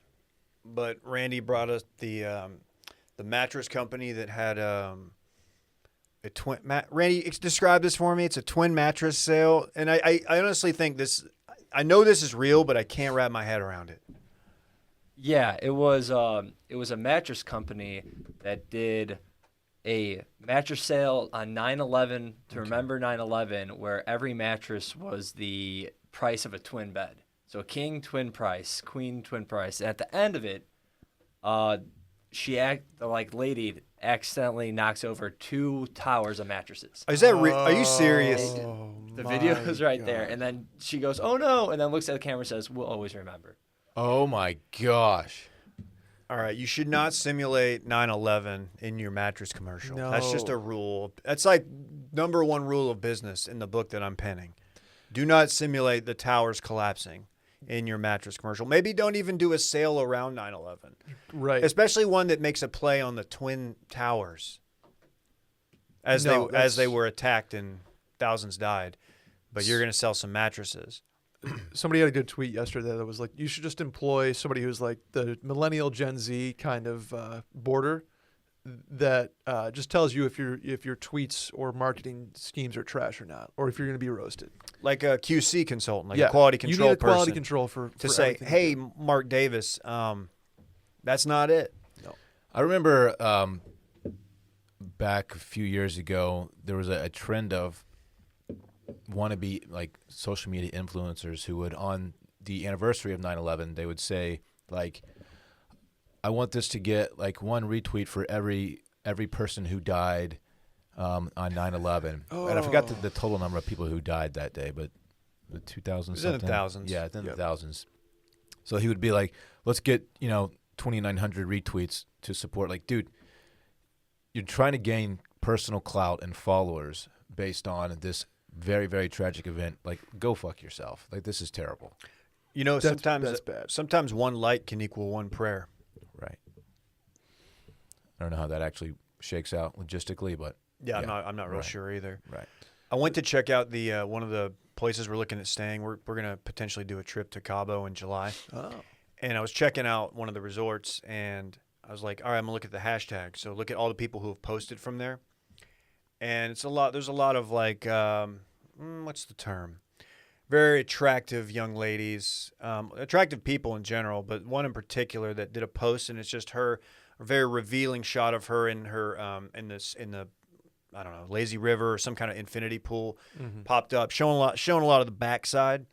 but Randy brought us the mattress company that had a twin. Randy, describe this for me. It's a twin mattress sale, and I honestly think this. I know this is real, but I can't wrap my head around it. Yeah, it was a mattress company that did a mattress sale on 9/11 to remember 9/11, where every mattress was the price of a twin bed. So king twin price, queen twin price. And at the end of it, the lady accidentally knocks over 2 towers of mattresses. Is that are you serious? Oh, The my video is right there, God. and then she goes, "Oh no!" and then looks at the camera and says, "We'll always remember." Oh my gosh. All right, you should not simulate 9/11 in your mattress commercial. That's just No. a rule. That's like number one rule of business in the book that I'm penning. Do not simulate the towers collapsing in your mattress commercial. Maybe don't even do a sale around 9/11, Right. especially one that makes a play on the twin towers as they were attacked and thousands died. But you're going to sell some mattresses. Somebody had a good tweet yesterday that was like, you should just employ somebody who's like the millennial Gen Z kind of border that just tells you if your tweets or marketing schemes are trash or not, or if you're going to be roasted. Like a QC consultant, like a quality control you need a quality person control for say, everything you hey, do. Mark Davis, that's not it. I remember back a few years ago, there was a trend of wannabe like social media influencers who would, on the anniversary of 9/11, they would say like, I want this to get like 1 retweet for every person who died on 9/11. And I forgot the total number of people who died that day, but the 2000 It was in the something. thousands. Yeah, it's in Yep. the thousands. So he would be like, let's get 2,900 retweets to support. Like, dude, you're trying to gain personal clout and followers based on this very, very tragic event. Like, go fuck yourself. Like, this is terrible. Sometimes bad. Sometimes 1 like can equal 1 prayer. Right. I don't know how that actually shakes out logistically, but Yeah, Yeah, I'm not real right. sure either. right. I went to check out the one of the places we're looking at staying. We're gonna potentially do a trip to Cabo in July, Oh. and I was checking out one of the resorts, and I was like, all right, I'm gonna look at the hashtag. So look at all the people who have posted from there, and it's a lot. There's a lot of like, what's the term? Very attractive young ladies, attractive people in general, but one in particular that did a post, and it's just her, a very revealing shot of her in her in the I don't know, lazy river or some kind of infinity pool popped up, showing a lot of the backside.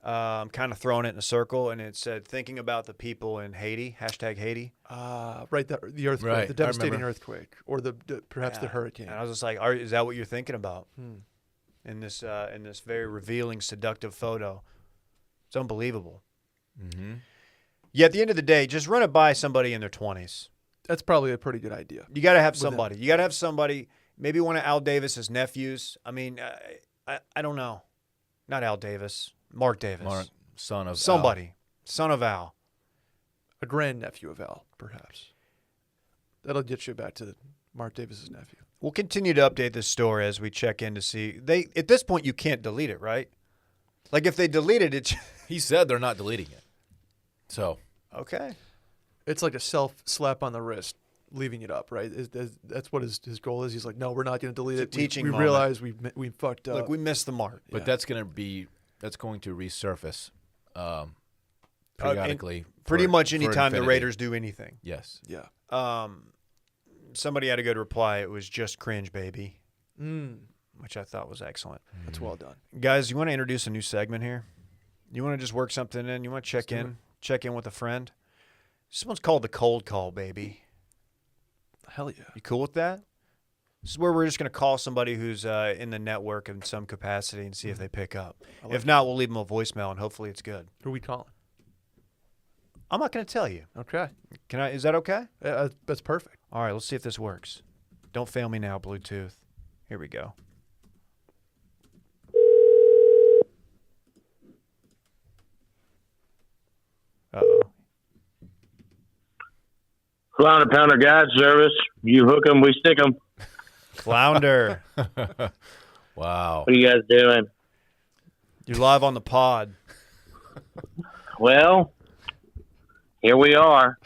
kind of throwing it in a circle, and it said, thinking about the people in Haiti, #Haiti. Right, the earthquake, Right, the I devastating remember. earthquake, or perhaps the hurricane. And I was just like, is that what you're thinking about in this very revealing, seductive photo? It's unbelievable. Mm-hmm. Yeah, at the end of the day, just run it by somebody in their 20s. That's probably a pretty good idea. You got to have somebody. You got to have somebody, maybe one of Al Davis's nephews. I mean, I don't know. Not Al Davis. Mark Davis. Mark, son of somebody. Son of Al. A grandnephew of Al, perhaps. That'll get you back to Mark Davis's nephew. We'll continue to update this story as we check in to see. At this point, you can't delete it, right? Like, if they deleted it. He said they're not deleting it. So. Okay. It's like a self-slap on the wrist, leaving it up, right? That's what his goal is. He's like, no, we're not going to delete it. Teaching we moment. realize we fucked up. Look, we missed the mark. But that's going to resurface periodically. Pretty much for anytime the infinity. Raiders do anything. Yes. Yeah. Somebody had a good reply. It was just cringe, baby, Mm, which I thought was excellent. that's well done. Guys, you want to introduce a new segment here? You want to just work something in? You want to check in with a friend? This one's called the cold call, baby. Hell yeah. You cool with that? This is where we're just going to call somebody who's in the network in some capacity and see if they pick up. I like If not, we'll leave them a voicemail and hopefully it's good. Who are we calling? I'm not going to tell you. Okay. Can I? Is that okay? That's perfect. All right, let's see if this works. Don't fail me now, Bluetooth. Here we go. Uh-oh. Flounder Pounder Guide Service. You hook 'em, we stick 'em. Flounder. Wow. What are you guys doing? You're live on the pod. Well, here we are.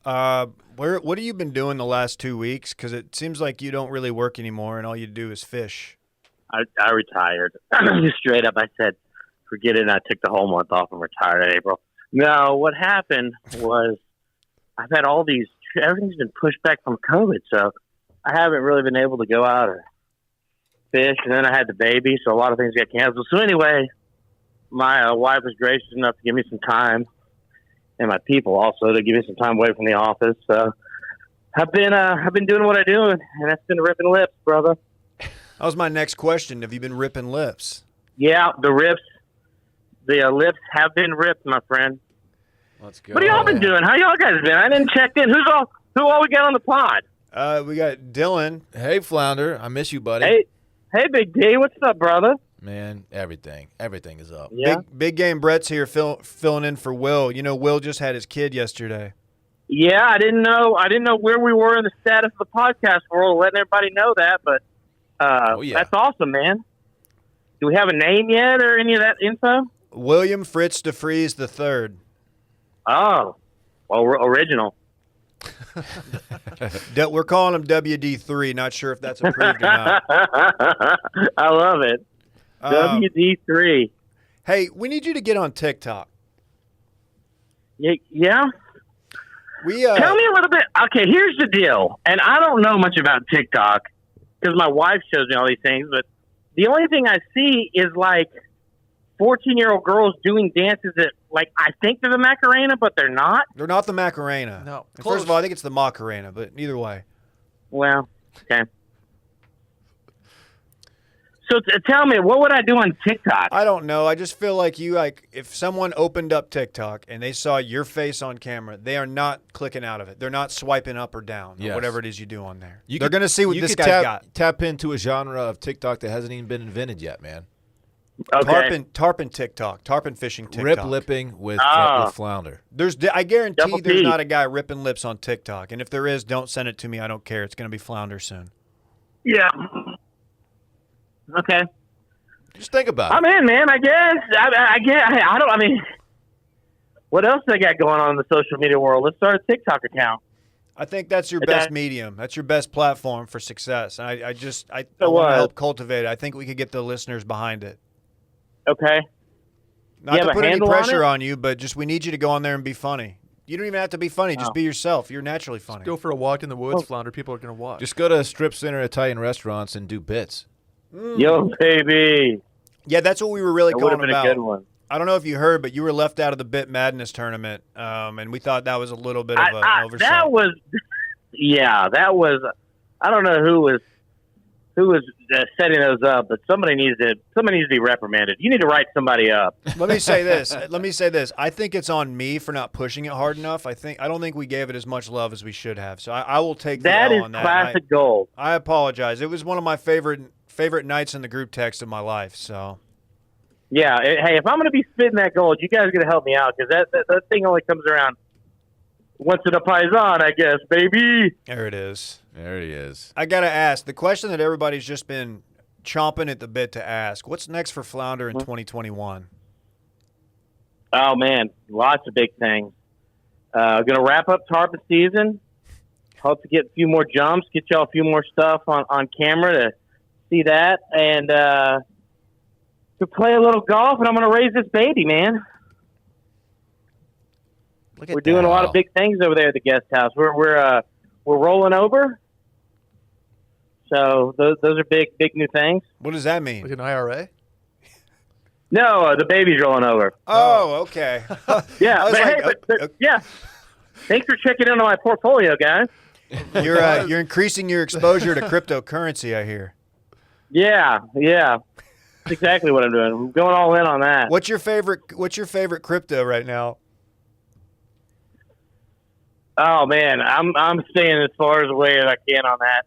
What have you been doing the last 2 weeks? Because it seems like you don't really work anymore and all you do is fish. I retired. Just straight up, I said, forget it, and I took the whole month off and retired in April. No, what happened was I've had everything's been pushed back from COVID, so I haven't really been able to go out or fish, and then I had the baby, so a lot of things got canceled. So anyway, my wife was gracious enough to give me some time, and my people also to give me some time away from the office. So I've been doing what I do, and that's been ripping lips, brother. That was my next question. Have you been ripping lips? Yeah, the lips have been ripped, my friend. Let's go. What have y'all been doing? How y'all guys been? I didn't check in. Who all we got on the pod? We got Dylan. Hey, Flounder. I miss you, buddy. Hey, Big D. What's up, brother? Man, everything is up. Yeah. Big Game Brett's here filling in for Will. You know, Will just had his kid yesterday. Yeah, I didn't know where we were in the status of the podcast world, letting everybody know that, but that's awesome, man. Do we have a name yet or any of that info? William Fritz DeFries III. Oh, well, original. We're calling him WD3. Not sure if that's approved or not. I love it. WD3. Hey, we need you to get on TikTok. Yeah? We Tell me a little bit. Okay, here's the deal. And I don't know much about TikTok because my wife shows me all these things, but the only thing I see is like 14-year-old girls doing dances that, like, I think they're the Macarena, but they're not. They're not the Macarena. No. And first of all, I think it's the Macarena, but either way. Well, okay. So tell me, what would I do on TikTok? I don't know. I just feel like if someone opened up TikTok and they saw your face on camera, they are not clicking out of it. They're not swiping up or down or Yes. whatever it is you do on there. You They're could- going to see what you this could guy's got. Tap into a genre of TikTok that hasn't even been invented yet, man. Okay. Tarpon TikTok. Tarpon fishing TikTok. Rip lipping with Flounder. I guarantee Double there's T. not a guy ripping lips on TikTok. And if there is, don't send it to me. I don't care. It's going to be Flounder soon. Yeah. Okay. Just think about it. I'm in, man. I guess. I mean, what else they got going on in the social media world? Let's start a TikTok account. I think that's your best medium. That's your best platform for success. And I So want to what? help cultivate it. I think we could get the listeners behind it. Okay. Not You to have a put any handle on pressure it? on you, but just we need you to go on there and be funny. You don't even have to be funny. Just Oh. be yourself. You're naturally funny. Go for a walk in the woods, Flounder. People are going to watch. Just go to strip center Italian restaurants and do bits. Yo, baby. Yeah, that's what we were really That would calling have been about. a good one. I don't know if you heard, but you were left out of the Bit Madness tournament, and we thought that was a little bit of an oversight. That was, I don't know who was setting those up, but somebody needs to be reprimanded. You need to write somebody up. Let me say this. I think it's on me for not pushing it hard enough. I don't think we gave it as much love as we should have. So I will take that the is L on that. classic gold. I apologize. It was one of my favorite nights in the group text of my life. So yeah, hey, if I'm going to be spitting that gold, you guys are going to help me out because that thing only comes around once in a Paisan, I guess, baby. there it is. There he is. I gotta ask the question that everybody's just been chomping at the bit to ask: what's next for Flounder in 2021? Oh man, lots of big things. Going to wrap up tarpon season. Hope to get a few more jumps, get y'all a few more stuff on camera to see that, and to play a little golf. And I'm going to raise this baby, man. We're doing a lot of big things over there at the guest house. We're rolling over. So those are big new things. What does that mean? Like an IRA? No, the baby's rolling over. Oh, okay. Yeah, I was but yeah. Thanks for checking in on my portfolio, guys. You're increasing your exposure to cryptocurrency, I hear. Yeah. That's exactly what I'm doing. I'm going all in on that. What's your favorite crypto right now? Oh man, I'm staying as far away as I can on that.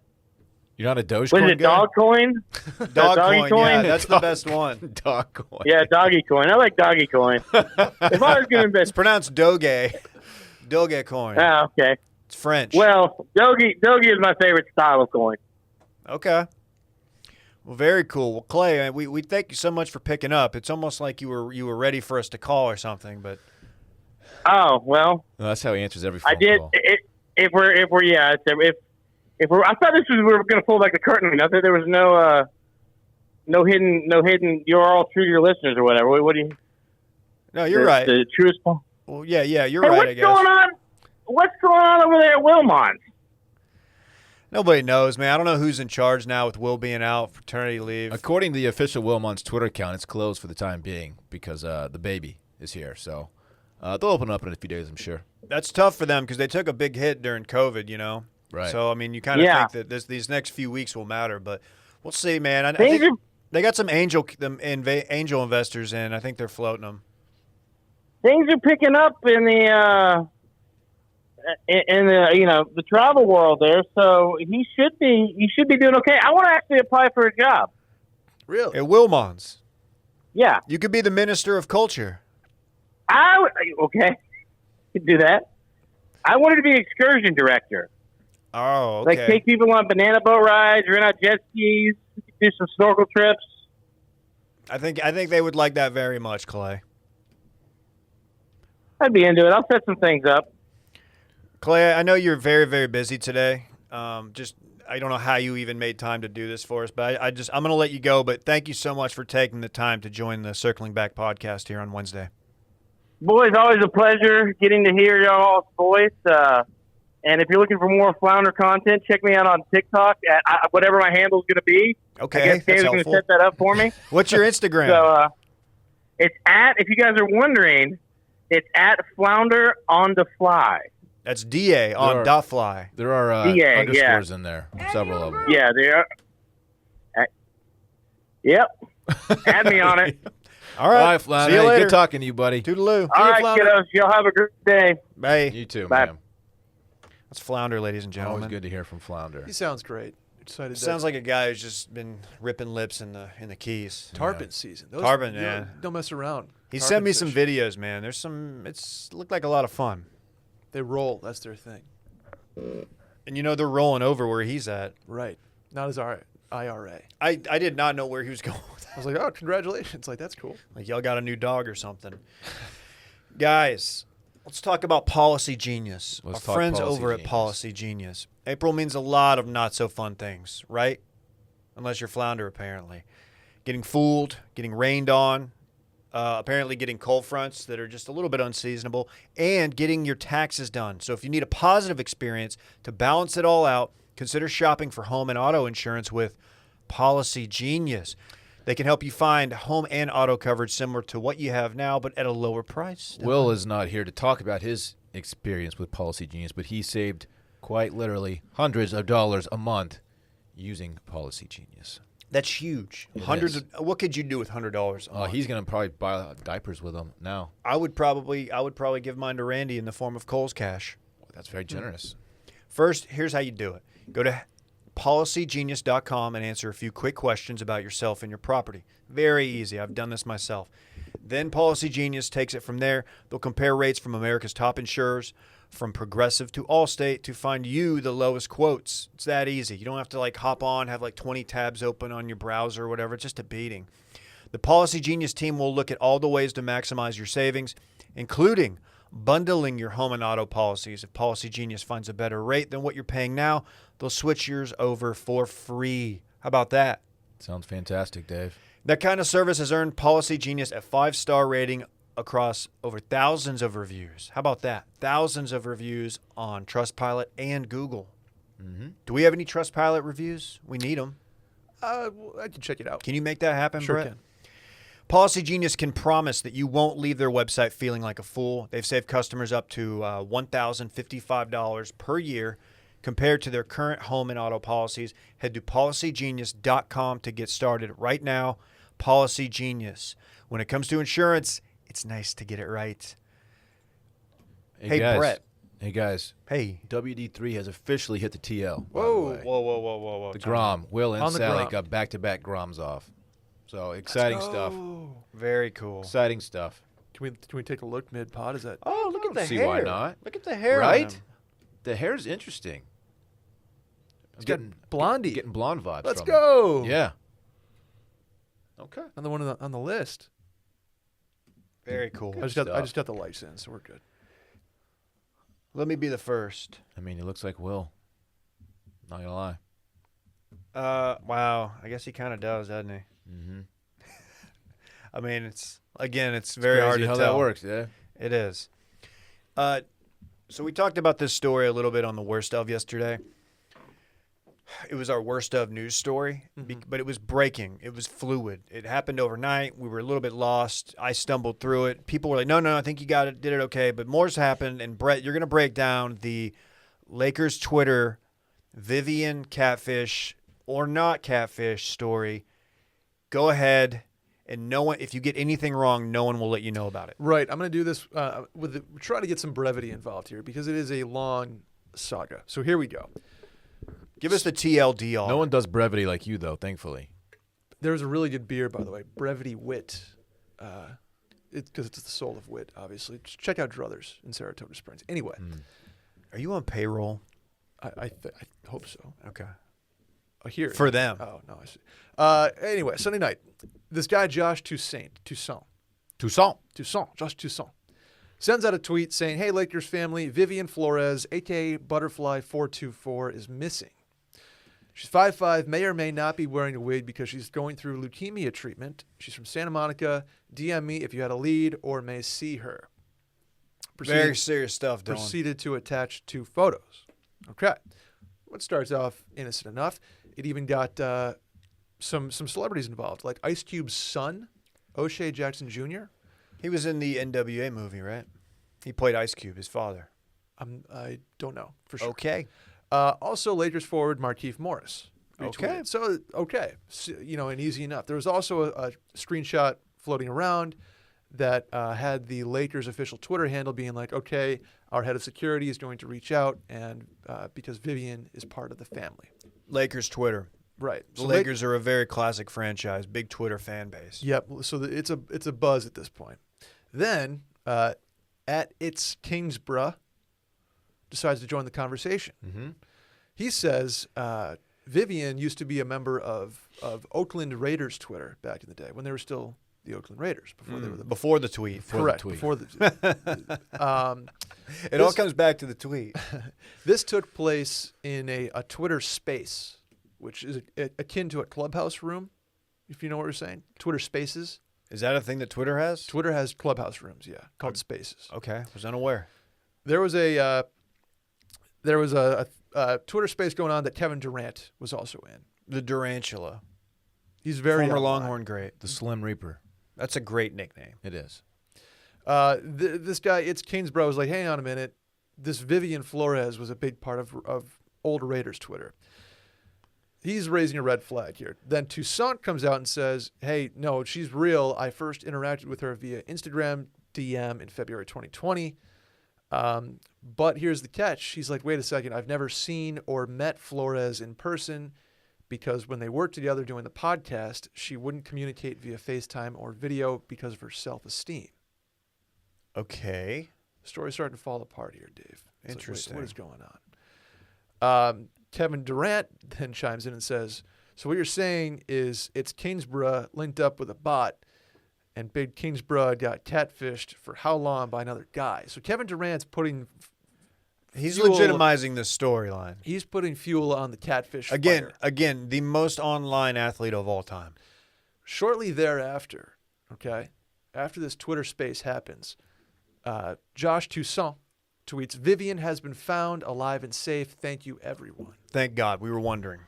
You're not a Dogecoin What is it, guy? Dogcoin? Dogcoin, Doggy yeah, coin? that's the best one. Dogcoin. Yeah, Doggy Coin. I like Doggy Coin. If I was going to It's invest, pronounced Doge. Dogecoin. oh, okay. It's French. Well, Doge is my favorite style of coin. Okay. Well, very cool. Well, Clay, we thank you so much for picking up. It's almost like you were ready for us to call or something, but Oh well, No, that's how he answers every phone I did. call. If we're I thought we were going to pull back the curtain. I thought there was no hidden. You're all true to your listeners or whatever. What do you? no, you're right. The truest. Well, yeah, you're Hey, right. what's I guess going on? What's going on over there at Wilmont? nobody knows, man. I don't know who's in charge now with Will being out, paternity leave. According to the official Wilmont's Twitter account, it's closed for the time being because the baby is here. So they'll open up in a few days, I'm sure. That's tough for them because they took a big hit during COVID, you know. Right. So I mean, you kind of Yeah. think that these next few weeks will matter, but we'll see, man. I Things think are- they got some angel investors in. I think they're floating them. Things are picking up in the the travel world there. So you should be doing okay. I want to actually apply for a job. Really? At Wilmons, Yeah, you could be the minister of culture. okay, could do that. I wanted to be excursion director. Oh, okay. Like take people on banana boat rides, rent out jet skis, do some snorkel trips. I think they would like that very much, Clay. I'd be into it. I'll set some things up. Clay, I know you're very, very busy today. I don't know how you even made time to do this for us, but I'm going to let you go. But thank you so much for taking the time to join the Circling Back podcast here on Wednesday. Boys, always a pleasure getting to hear y'all's voice. And if you're looking for more Flounder content, check me out on TikTok at whatever my handle's going to be. Okay, I guess that's Dave's going to helpful. set that up for me. What's your Instagram? So it's if you guys are wondering, it's at Flounder on the Fly. That's DA on There are- .fly. There are Yeah, underscores in there, several of them. Yeah, they are. Yep. Add me on it. All All right, right, Flounder. see you Hey, later. good talking to you, buddy. Toodaloo. All right, Flounder. kiddos. Y'all have a great day. Bye. You too, Bye. man. That's Flounder, ladies and Always gentlemen. good to hear from Flounder. He sounds great. Excited. Sounds like a guy who's just been ripping lips in the Keys. tarpon season. Those, Tarpon, you know, yeah. Don't mess around. He Tarpon sent me some fish. videos, man. There's some. It's looked like a lot of fun. They roll. That's their thing. And you know they're rolling over where he's at. Right. Not as our IRA. I did not know where he was going with that. I was like, oh, congratulations. Like, that's cool. Like y'all got a new dog or something. Guys, let's talk about Policygenius. Let's Our talk friends over at Policygenius. Policygenius. April means a lot of not so fun things, right? Unless you're Flounder, apparently. Getting fooled, getting rained on, apparently getting cold fronts that are just a little bit unseasonable, and getting your taxes done. So if you need a positive experience to balance it all out, consider shopping for home and auto insurance with Policygenius. They can help you find home and auto coverage similar to what you have now, but at a lower price. Will is not here to talk about his experience with Policygenius, but he saved quite literally hundreds of dollars a month using Policygenius. That's huge. What could you do with $100 a month? He's gonna probably buy diapers with them now. I would probably give mine to Randy in the form of Kohl's cash. That's very generous. First, here's how you do it. Go to policygenius.com and answer a few quick questions about yourself and your property. Very easy. I've done this myself. Then Policygenius takes it from there. They'll compare rates from America's top insurers, from Progressive to Allstate, to find you the lowest quotes. It's that easy. You don't have to hop on, have 20 tabs open on your browser or whatever. It's just a beating. The Policygenius team will look at all the ways to maximize your savings, including bundling your home and auto policies. If Policygenius finds a better rate than what you're paying now, they'll switch yours over for free. How about that? Sounds fantastic, Dave. That kind of service has earned Policygenius a 5-star rating across over thousands of reviews. How about that? Thousands of reviews on Trustpilot and Google. Mm-hmm. Do we have any Trustpilot reviews? We need them. I can check it out. Can you make that happen, Sure Brett? can. Policygenius can promise that you won't leave their website feeling like a fool. They've saved customers up to $1,055 per year compared to their current home and auto policies. Head to policygenius.com to get started right now. Policygenius. When it comes to insurance, it's nice to get it right. Hey, guys. Brett. Hey, guys. Hey. WD3 has officially hit the TL. by the Whoa, way. whoa. The Grom. Will and On the Sally Grom. got back-to-back Groms off. So exciting stuff. Very cool. Exciting stuff. Can we take a look mid pod? Is that Oh, look at the see hair. why not. Look at the hair on Right? him. The hair's interesting. it's getting blondie? Getting blonde vibes. Let's from go. It. Yeah. Okay. Another one on the list. Very cool. I just got the lights in, so we're good. Let me be the first. I mean, he looks like Will. Not gonna lie. Wow. I guess he kind of does, doesn't he? Mm-hmm. I mean, it's very hard to how tell. that works. Yeah. It is. So we talked about this story a little bit on the worst of yesterday. It was our worst of news story, but it was breaking. It was fluid. It happened overnight. We were a little bit lost. I stumbled through it. People were like, no, I think you got it, did it okay. But more's happened, and Brett, you're going to break down the Lakers Twitter Vivian Catfish or not Catfish story. Go ahead, and no one, if you get anything wrong, no one will let you know about it. Right. I'm going to do this we're trying to get some brevity involved here because it is a long saga. So here we go. Give us the TLDR. No one does brevity like you, though. Thankfully. There's a really good beer, by the way, Brevity Wit. Because it's the soul of wit, obviously. Just check out Druthers in Saratoga Springs. Anyway, Are you on payroll? I hope so. Okay. Here For them. Oh no, I see. Anyway, Sunday night, this guy Josh Toussaint, Josh Toussaint, sends out a tweet saying, "Hey Lakers family, Vivian Flores, aka Butterfly 424, is missing. She's 5'5", may or may not be wearing a wig because she's going through leukemia treatment. She's from Santa Monica. DM me if you had a lead or may see her." Very serious stuff, Dylan. Proceeded to attach 2 photos. Okay. What starts off innocent enough. It even got some celebrities involved, like Ice Cube's son, O'Shea Jackson Jr. He was in the NWA movie, right? He played Ice Cube, his father. I don't know for sure. Okay. Also, Lakers forward Markieff Morris. Okay. retweeted. So, okay. So, and easy enough. There was also a screenshot floating around that had the Lakers official Twitter handle being like, okay, our head of security is going to reach out and because Vivian is part of the family. Lakers Twitter. Right. The So Lakers are a very classic franchise, big Twitter fan base. Yep. So it's a buzz at this point. Then at It's Kingsborough decides to join the conversation. Mm-hmm. He says Vivian used to be a member of Oakland Raiders Twitter back in the day when they were still the Oakland Raiders before they were the Before the tweet. correct tweet. before the It all comes back to the tweet. This took place in a Twitter space, which is akin to a clubhouse room, if you know what we're saying. Twitter spaces. Is that a thing that Twitter has? Twitter has clubhouse rooms, yeah, called spaces. Okay, was unaware. There was a Twitter space going on that Kevin Durant was also in. The Durantula. He's very Former online. Longhorn great. The Slim Reaper. That's a great nickname. It is. This guy, it's Kingsborough, was like, hang on a minute. This Vivian Flores was a big part of old Raiders Twitter. He's raising a red flag here. Then Toussaint comes out and says, hey, no, she's real. I first interacted with her via Instagram DM in February 2020. But here's the catch. She's like, wait a second. I've never seen or met Flores in person because when they worked together doing the podcast, she wouldn't communicate via FaceTime or video because of her self-esteem. Okay. The story's starting to fall apart here, Dave. It's Interesting. Like, wait, what is going on? Kevin Durant then chimes in and says, so what you're saying is it's Kingsborough linked up with a bot, and Big Kingsborough got catfished for how long by another guy. So Kevin Durant's putting He's fuel- legitimizing the storyline. He's putting fuel on the catfish Again, fire. the most online athlete of all time. Shortly thereafter, okay, after this Twitter space happens, Josh Toussaint tweets, Vivian has been found alive and safe. Thank you, everyone. Thank God. We were wondering.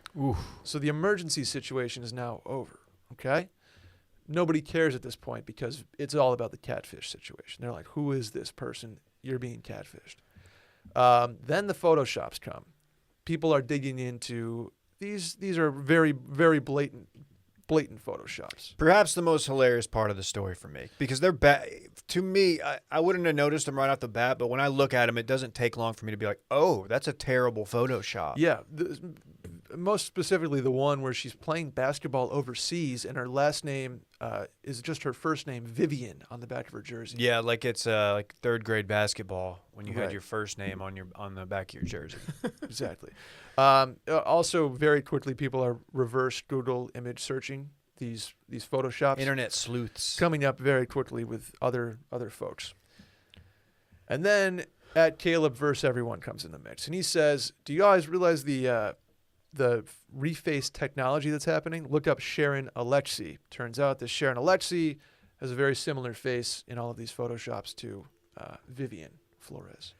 So the emergency situation is now over, okay? Nobody cares at this point because it's all about the catfish situation. They're like, who is this person? You're being catfished. Then the Photoshops come. People are digging into these are very, very blatant Photoshops. Perhaps the most hilarious part of the story for me, because they're to me, I wouldn't have noticed them right off the bat, but when I look at them, it doesn't take long for me to be like, oh, that's a terrible Photoshop. Yeah, most specifically the one where she's playing basketball overseas and her last name is just her first name, Vivian, on the back of her jersey. Yeah, like it's like third grade basketball when you Right. had your first name on the back of your jersey. Exactly. Also, very quickly, people are reverse Google image searching these Photoshops. Internet sleuths. Coming up very quickly with other folks. And then at Caleb verse everyone comes in the mix, and he says, "Do you guys realize the reface technology that's happening? Look up Sharon Alexi. Turns out that Sharon Alexi has a very similar face in all of these Photoshops to Vivian Flores,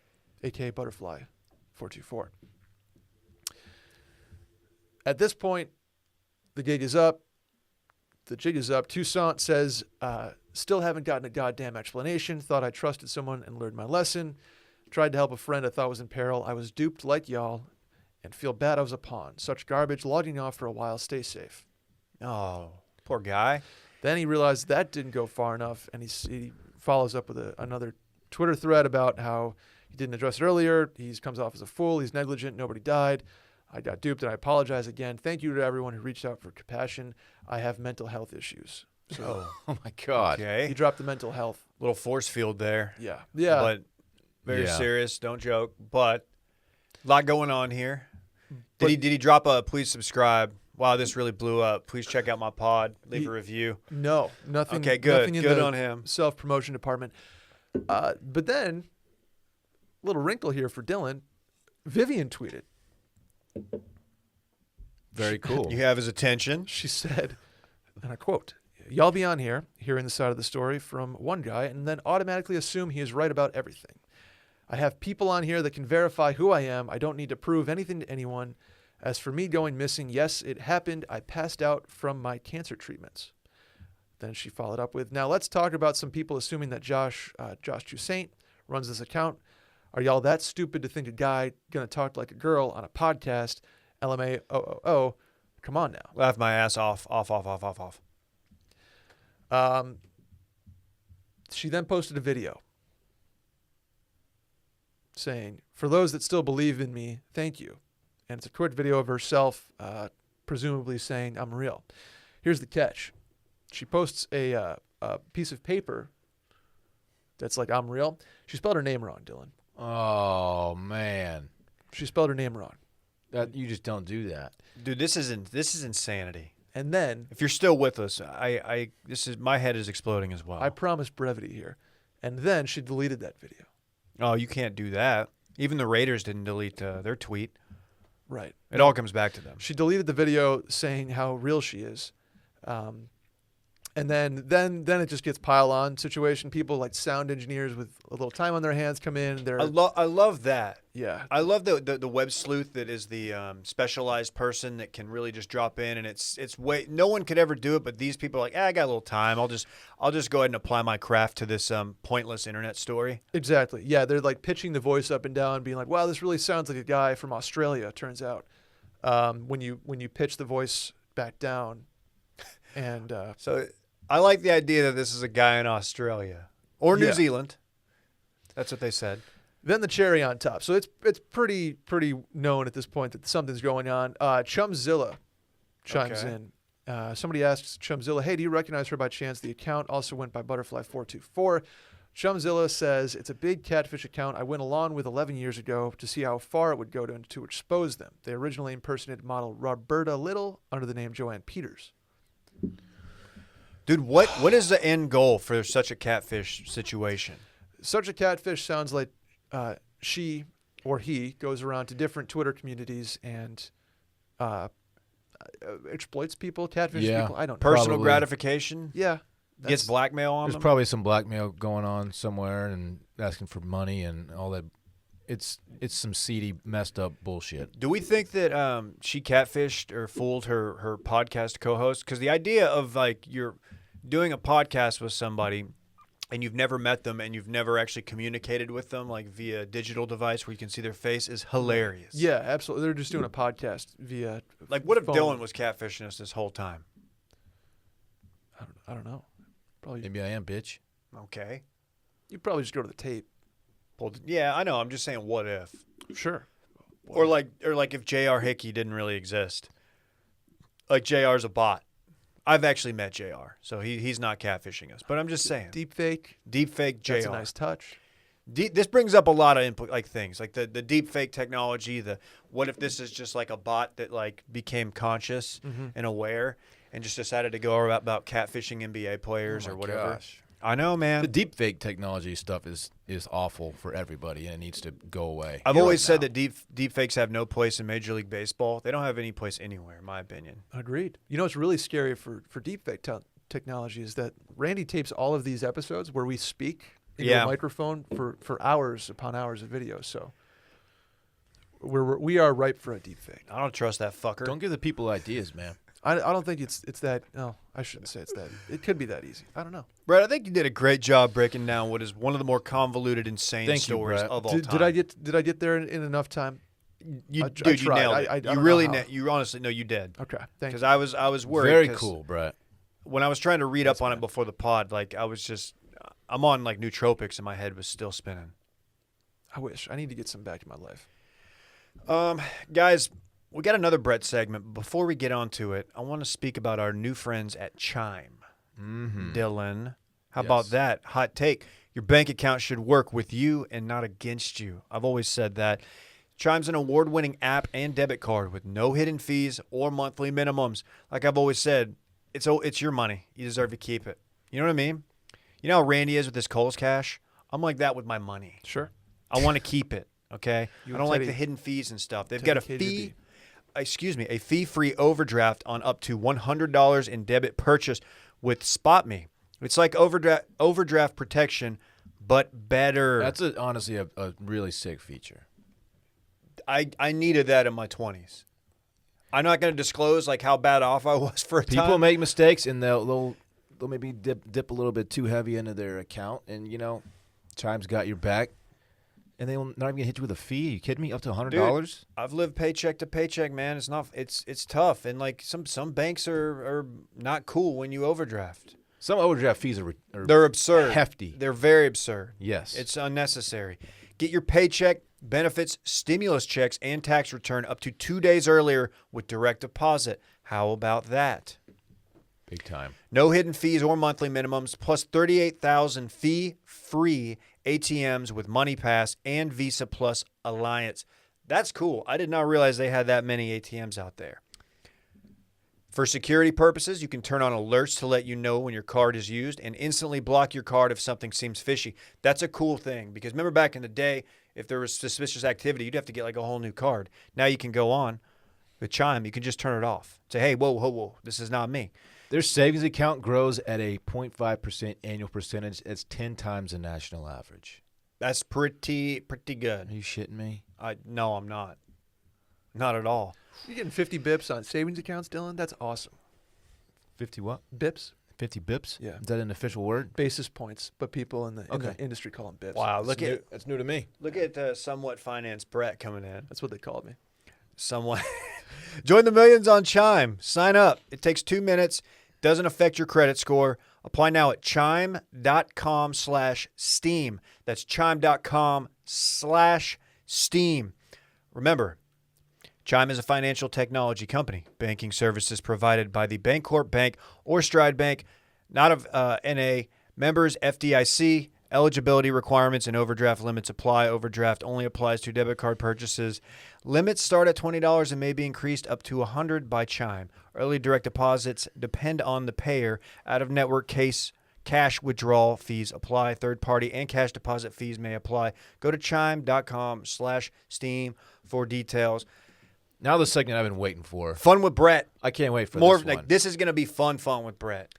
aka Butterfly 424." At this point, the jig is up. Toussaint says, still haven't gotten a goddamn explanation. Thought I trusted someone and learned my lesson. Tried to help a friend I thought was in peril. I was duped like y'all and feel bad I was a pawn. Such garbage. Logging off for a while. Stay safe. Oh, poor guy. Then he realized that didn't go far enough, and he follows up with another Twitter thread about how he didn't address it earlier. He comes off as a fool. He's negligent. Nobody died. I got duped, and I apologize again. Thank you to everyone who reached out for compassion. I have mental health issues. So Oh my God. he Okay. dropped the mental health. Little force field there. Yeah. But very Yeah. serious. Don't joke. But a lot going on here. But- Did he drop a please subscribe? Wow, this really blew up. Please check out my pod. Leave a review. No, nothing. Okay, good. Nothing in Good the on him. self-promotion department. But then, little wrinkle here for Dylan. Vivian tweeted. Very cool. You have his attention. She said, and I quote, "Y'all be on here, hearing the side of the story from one guy, and then automatically assume he is right about everything. I have people on here that can verify who I am. I don't need to prove anything to anyone. As for me going missing, yes, it happened. I passed out from my cancer treatments." Then she followed up with, "Now let's talk about some people assuming that Josh Toussaint runs this account. Are y'all that stupid to think a guy gonna talk like a girl on a podcast? LMAO. Come on now." Laugh my ass off. She then posted a video saying, "For those that still believe in me, thank you." And it's a quick video of herself, presumably saying, "I'm real." Here's the catch. She posts a piece of paper that's like, "I'm real." She spelled her name wrong, Dylan. Oh man, She spelled her name wrong. that you just don't do that. Dude, this is insanity. And then, If you're still with us, my head is exploding as well. I promise brevity here, and then she deleted that video. Oh, you can't do that. Even the Raiders didn't delete their tweet. Right. It all comes back to them. She deleted the video saying how real she is. And And then it just gets pile on situation. People like sound engineers with a little time on their hands come in. They're I love that. yeah. I love the web sleuth that is the specialized person that can really just drop in, and it's way no one could ever do it, but these people are like, I got a little time. I'll just go ahead and apply my craft to this pointless internet story. Exactly. Yeah, they're like pitching the voice up and down, being like, "Wow, this really sounds like a guy from Australia." Turns out, when you pitch the voice back down, and So I like the idea that this is a guy in Australia or New Yeah. Zealand. That's what they said. then the cherry on top. So it's pretty known at this point that something's going on. Chumzilla chimes Okay. in. Somebody asks Chumzilla, "Hey, do you recognize her by chance?" The account also went by Butterfly424. Chumzilla says, "It's a big catfish account I went along with 11 years ago to see how far it would go to expose them. They originally impersonated model Roberta Little under the name Joanne Peters." Dude, what is the end goal for such a catfish situation? Such a catfish sounds like she or he goes around to different Twitter communities and exploits people, catfishes Yeah. people. I don't know. Personal Probably. gratification? Yeah. Gets blackmail on There's them? probably some blackmail going on somewhere and asking for money and all that. It's some seedy, messed up bullshit. Do we think that she catfished or fooled her podcast co-host? Because the idea of like you're doing a podcast with somebody and you've never met them and you've never actually communicated with them like via digital device where you can see their face is hilarious. Yeah, absolutely. They're just doing a podcast via Like what if phone. Dylan was catfishing us this whole time? I don't know. Probably Maybe I am, bitch. Okay. you probably just go to the tape. Well, yeah, I know. I'm just saying what if. Sure. Or like if J.R. Hickey didn't really exist. Like J.R.'s a bot. I've actually met J.R., so he's not catfishing us. But I'm just saying. Deep fake. Deep fake J.R. That's a nice touch. This brings up a lot of things like the deep fake technology. The what if this is just like a bot that like became conscious and aware and just decided to go about catfishing NBA players Oh or my whatever. gosh. I know, man. The deep fake technology stuff is awful for everybody, and it needs to go away. I've right always said now. that deep fakes have no place in Major League Baseball. They don't have any place anywhere, in my opinion. Agreed. You know what's really scary for deepfake technology is that Randy tapes all of these episodes where we speak into Yeah. a microphone for hours upon hours of video. So we are ripe for a deepfake. I don't trust that fucker. Don't give the people ideas, man. I don't think it's that. No, I shouldn't say it's that. It could be that easy. I don't know. Brett, I think you did a great job breaking down what is one of the more convoluted, insane Thank you, stories Brett. of all Did time. I get there in enough time? You, I dude, you tried. nailed I it. don't You know really, how. you honestly, no, you did. Okay, thank Because you. I was worried. Very 'cause cool, Brett. When I was trying to read up on it before the pod, like I'm on like nootropics and my head was still spinning. I wish I need to get some back in my life. Guys, we got another Brett segment. But before we get onto it, I want to speak about our new friends at Chime. Mm-hmm. Dylan, how Yes. about that? Hot take. Your bank account should work with you and not against you. I've always said that. Chime's an award-winning app and debit card with no hidden fees or monthly minimums. Like I've always said, it's your money. You deserve to keep it. You know what I mean? You know how Randy is with his Kohl's cash? I'm like that with my money. Sure. I want to keep it, okay? You I don't and like Teddy- the hidden fees and stuff. They've Teddy got a KJB. a fee-free overdraft on up to $100 in debit purchase with SpotMe. It's like overdraft protection, but better. That's honestly a really sick feature. I needed that in my 20s. I'm not going to disclose like how bad off I was for a People time. make mistakes, and they'll maybe dip a little bit too heavy into their account, and Chime's got your back, and they'll not even gonna hit you with a fee. Are you kidding me? Up to $100? I've lived paycheck to paycheck, man. It's tough, and like some banks are not cool when you overdraft. Some overdraft fees are They're absurd. hefty. They're very absurd. Yes. It's unnecessary. Get your paycheck, benefits, stimulus checks, and tax return up to 2 days earlier with direct deposit. How about that? big time. No hidden fees or monthly minimums, plus 38,000 fee-free ATMs with MoneyPass and Visa Plus Alliance. That's cool. I did not realize they had that many ATMs out there. For security purposes, you can turn on alerts to let you know when your card is used and instantly block your card if something seems fishy. That's a cool thing because remember back in the day, if there was suspicious activity, you'd have to get like a whole new card. Now you can go on with Chime. You can just turn it off. Say, hey, whoa, this is not me. Their savings account grows at a 0.5% annual percentage. That's 10 times the national average. That's pretty good. Are you shitting me? No, I'm not. Not at all. You're getting 50 bips on savings accounts, Dylan? That's awesome. 50 what? Bips? 50 bips? Yeah. Is that an official word? Basis points, but people in the industry call them bips. Wow, That's new to me. look at Somewhat Finance Brett coming in. That's what they called me. Somewhat. Join the millions on Chime. Sign up. It takes 2 minutes. Doesn't affect your credit score. Apply now at chime.com/steam. That's chime.com/steam. Remember, Chime is a financial technology company. Banking services provided by the Bancorp Bank or Stride Bank, not of NA. Members FDIC. Eligibility requirements and overdraft limits apply. Overdraft only applies to debit card purchases. Limits start at $20 and may be increased up to $100 by Chime. Early direct deposits depend on the payer. Out-of-network cash withdrawal fees apply. Third-party and cash deposit fees may apply. Go to chime.com/steam for details. Now the segment I've been waiting for. Fun with Brett. I can't wait for More this like one. this is going to be fun with Brett.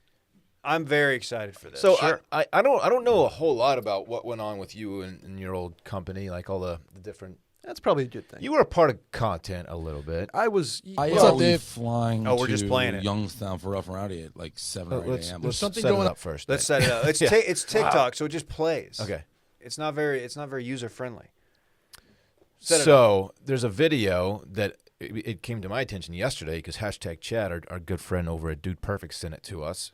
I'm very excited for this. So I don't know a whole lot about what went on with you and your old company, like all the different. That's probably a good thing. You were a part of content a little bit. I was. What's up, Dave? Flying we're just playing it. Youngstown for Rough and Rowdy at like 7 or 8 a.m. Let's something set going it up first. Let's set it up. It's TikTok, so it just plays. Okay. It's not very user friendly. So there's a video that it came to my attention yesterday because #Chad, our good friend over at Dude Perfect, sent it to us.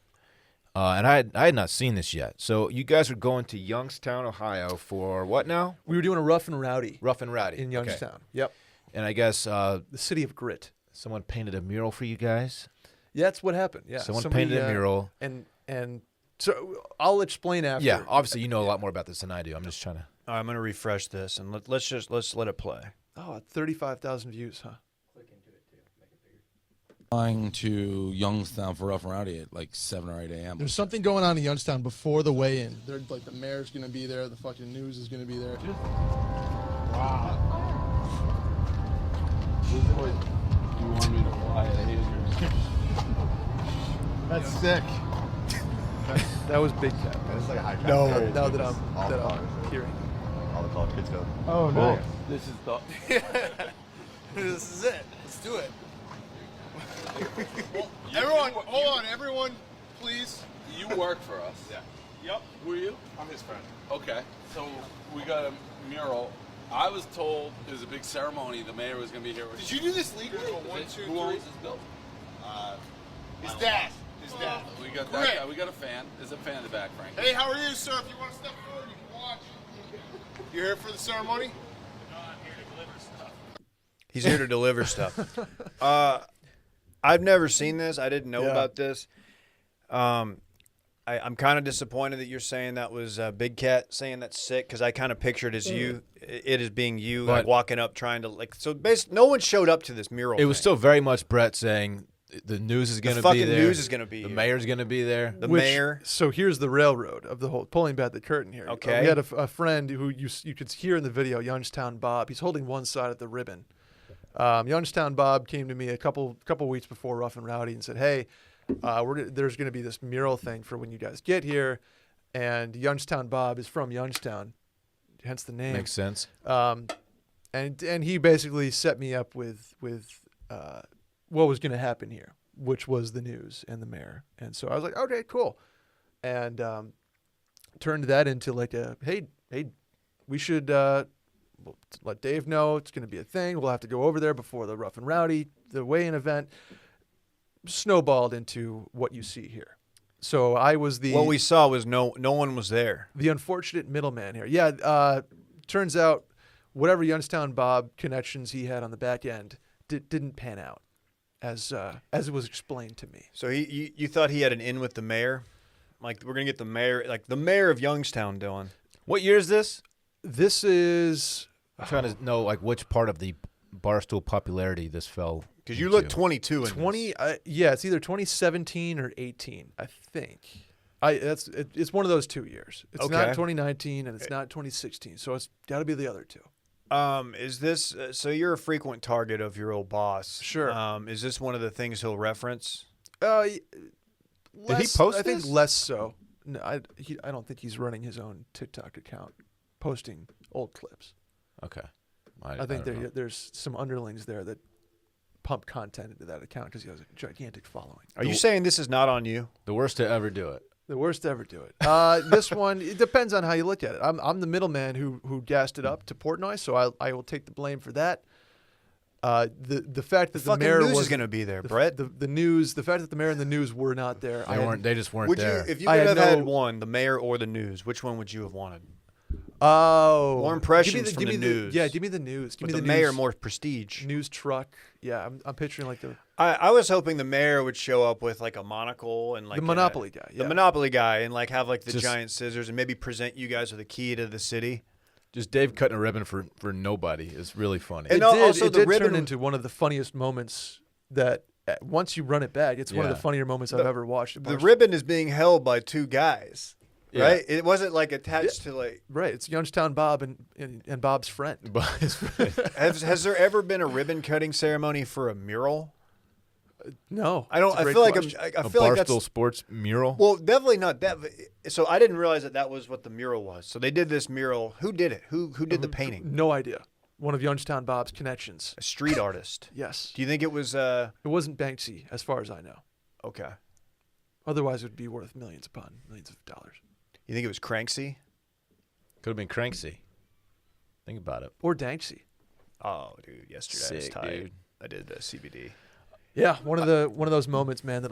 And I had not seen this yet. So you guys are going to Youngstown, Ohio for what now? We were doing a Rough and Rowdy Rough and Rowdy. in Youngstown. Okay. Yep. And I guess The city of grit. someone painted a mural for you guys. Yeah, that's what happened. Yeah. Someone Somebody, painted a mural. And so I'll explain after. Yeah, obviously you know a lot more about this than I do. I'm just trying to. All right, I'm going to refresh this and let's let it play. Oh, 35,000 views, huh? Flying to Youngstown for Rough and Rowdy at like 7 or 8 a.m. There's something going on in Youngstown before the weigh-in. They're like the mayor's gonna be there, the fucking news is gonna be there. Wow. You want me to fly That's sick. That was Big Cat. It's like a high No. Now that I'm hearing. All the college kids go. Oh, nice. This is the. This is it. Let's do it. Everyone, hold on. Everyone, please. You work for us. Yeah. Yep. Who are you? I'm his friend. Okay. So we got a mural. I was told it was a big ceremony. The mayor was going to be here. Did you do this legally? Who owns this building? His dad. His dad. We got Great. that guy. We got a fan. There's a fan in the back, Frank. Hey, how are you, sir? If you want to step forward, you can watch. You here for the ceremony? He's here to deliver stuff. I've never seen this. I didn't know about this. I'm kind of disappointed that you're saying that was Big Cat saying that's sick because I kind of pictured it as being you like But- walking up trying to like. So basically, no one showed up to this mural. It was thing. still very much Brett saying the news is going to be fucking there. news is gonna be The here. mayor's going to be there. the mayor. So here's the railroad of the whole, pulling back the curtain here. Okay. We had a friend who you could hear in the video, Youngstown Bob. He's holding one side of the ribbon. Youngstown Bob came to me a couple weeks before Rough and Rowdy and said, "Hey, there's going to be this mural thing for when you guys get here," and Youngstown Bob is from Youngstown, hence the name. Makes sense. And he basically set me up with what was going to happen here, which was the news and the mayor. And so I was like, okay, cool, and turned that into like a hey, we should. We'll let Dave know it's going to be a thing. We'll have to go over there before the Rough and Rowdy, the weigh-in event. Snowballed into what you see here. So I was the What we saw was no one was there. the unfortunate middleman here. Yeah, turns out whatever Youngstown Bob connections he had on the back end didn't pan out as it was explained to me. So you thought he had an in with the mayor, like we're gonna get the mayor of Youngstown doing. What year is this? This is I'm trying to know like which part of the Barstool popularity this fell. Because you look into. 22 in 20. Yeah, it's either 2017 or 18, I think. It's one of those 2 years. It's Okay. not 2019 and it's not 2016, so it's got to be the other two. Is this so? You're a frequent target of your old boss. Sure. Is this one of the things he'll reference? Did he post I think this? less so. No, I don't think he's running his own TikTok account, posting old clips. Okay. I think don't know. there's some underlings there that pump content into that account because he has a gigantic following. Are you saying this is not on you? The worst to ever do it. The worst to ever do it. This one, it depends on how you look at it. I'm the middleman who gassed it up to Portnoy, so I will take the blame for that. The fact that the fucking mayor news was is going to be there, Brett. the news, the fact that the mayor and the news were not there. They just weren't Would there. you, if you I could had have had no- one, the mayor or the news, which one would you have wanted? Oh, More impressions from the news. Yeah, give me the news. Give With me the the mayor, news, more prestige. news truck. Yeah, I'm picturing like the I was hoping the mayor would show up with like a monocle and like Monopoly guy. Yeah. the Monopoly guy, and like have like the Just- giant scissors and maybe present you guys with a key to the city. Just Dave cutting a ribbon for nobody is really funny. And It did, also it the did ribbon- turn into one of the funniest moments that once you run it back, it's one of the Yeah. funnier moments I've ever watched. The ribbon is being held by two guys, Yeah. right? It wasn't like attached to like. Right, it's Youngstown Bob and Bob's friend. But Has there ever been a ribbon cutting ceremony for a mural? No, I don't. it's a I great feel like question. I a feel like Barstool that's Sports mural. well, definitely not that. So I didn't realize that was what the mural was. So they did this mural. Who did it? Who did the painting? No idea. One of Youngstown Bob's connections. A street artist. Yes, Do you think it was? it wasn't Banksy, as far as I know. Okay. Otherwise, it would be worth millions upon millions of dollars. You think it was Cranksy? Could have been Cranksy. Think about it. Or Danksy. Oh, dude, yesterday I was Sick, tight. dude. I did the CBD. Yeah, one of those moments, man,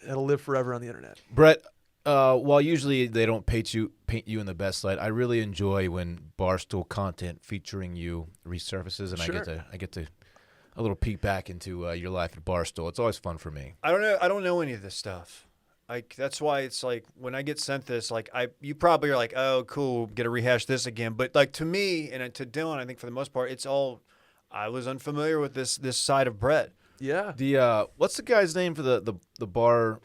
it'll live forever on the internet. Brett, while usually they don't paint you in the best light, I really enjoy when Barstool content featuring you resurfaces, and Sure. I get to a little peek back into your life at Barstool. It's always fun for me. I don't know any of this stuff. Like that's why it's like when I get sent this, like you probably are like, oh, cool, get to rehash this again. But like to me and to Dylan, I think for the most part, it's all I was unfamiliar with this side of Brett. Yeah. The what's the guy's name for the bar?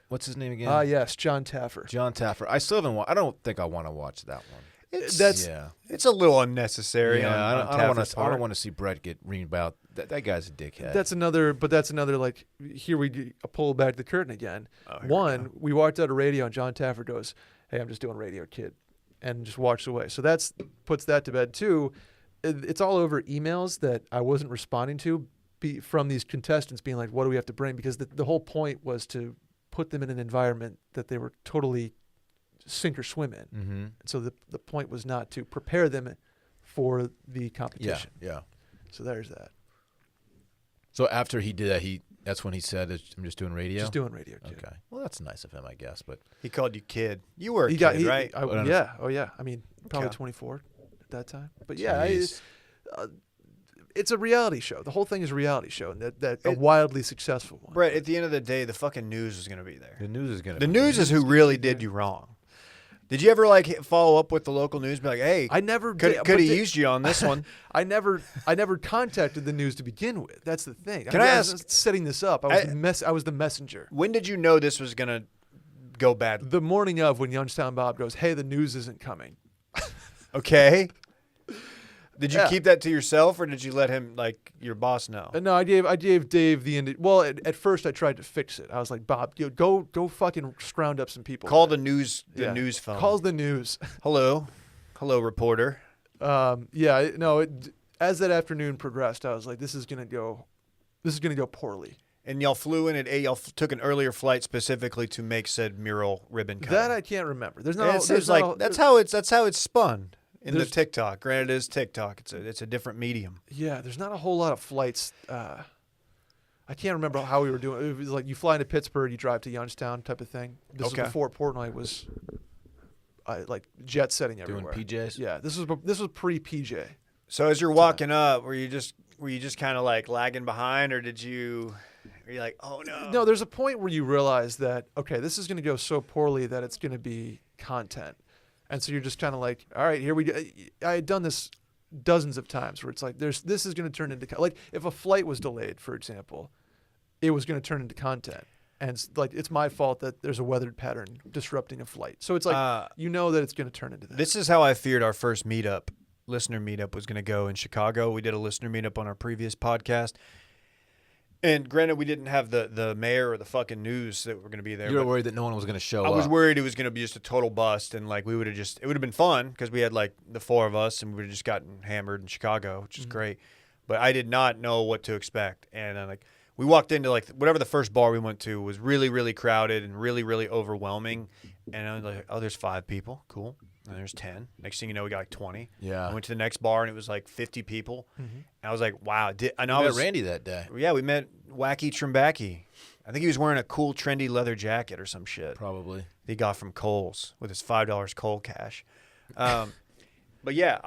What's his name again? Yes, John Taffer. John Taffer. I still haven't. I don't think I want to watch that one. It's a little unnecessary. Yeah, on I don't Taffer's want part. to see Brett get reamed about. That guy's a dickhead. That's another like here we pull back the curtain again. We walked out of radio and John Taffer goes, "Hey, I'm just doing radio, kid," and just walks away. So that's puts that to bed too. It's all over emails that I wasn't responding to from these contestants being like, "What do we have to bring?" Because the whole point was to put them in an environment that they were totally sink or swim in. Mm-hmm. So the point was not to prepare them for the competition. Yeah. So there's that. So after he did that, that's when he said, "I'm just doing radio." Just doing radio, kid. Okay. Well, that's nice of him, I guess. But He called you kid. You were a He kid, right? Yeah. Oh, yeah. I mean, probably Okay. 24 at that time. But yeah, Jeez. it's a reality show. The whole thing is a reality show, and a wildly successful one. Brett, at the end of the day, the fucking news is going to be there. the news is gonna. The be news is who really did you wrong. Did you ever like follow up with the local news? Be like, hey, I never could did, have but used you on this one. I never contacted the news to begin with. That's the thing. Can I was ask- setting this up? I was the messenger. When did you know this was going to go bad? The morning of when Youngstown Bob goes, "Hey, the news isn't coming." Okay. Did you Yeah. keep that to yourself, or did you let him, like, your boss know? No, I gave Dave the well. At first, I tried to fix it. I was like, "Bob, go fucking scround up some people. Call the news Yeah. news phone. Calls the news." Hello, reporter. As that afternoon progressed, I was like, "This is gonna go poorly." And y'all flew in at 8. Y'all took an earlier flight specifically to make said mural ribbon cut. That I can't remember. There's And not. it seems like that's how it's spun in the There's- TikTok. Granted, it is TikTok. It's a different medium. Yeah, there's not a whole lot of flights. I can't remember how we were doing. It was like you fly into Pittsburgh, you drive to Youngstown, type of thing. This Okay. was before Portnoy was like jet setting doing everywhere. PJs. Yeah, this was pre PJ. So as you're walking up, were you just kind of like lagging behind, or were you like, oh no? No, there's a point where you realize that, okay, this is going to go so poorly that it's going to be content. And so you're just kind of like, all right, here we go. I had done this dozens of times where it's like, this is going to turn into, like if a flight was delayed, for example, it was going to turn into content. And it's my fault that there's a weathered pattern disrupting a flight. So it's like, you know that it's going to turn into that. This is how I feared our first listener meetup was going to go in Chicago. We did a listener meetup on our previous podcast. And granted, we didn't have the mayor or the fucking news that were going to be there. You were but worried that no one was going to show up. I was worried it was going to be just a total bust, and like it would have been fun because we had like the four of us, and we would have just gotten hammered in Chicago, which is great. But I did not know what to expect, and like we walked into like whatever the first bar we went to was really, really crowded and really, really overwhelming. And I was like, oh, there's 5 people, cool. And there's 10. Next thing you know, we got like 20. Yeah. I went to the next bar and it was like 50 people. And I was like, wow. I know I I met was Randy that day. Yeah, we met Wacky Trimbacki. I think he was wearing a cool, trendy leather jacket or some shit. Probably. He got from Kohl's with his $5 Kohl cash. But yeah,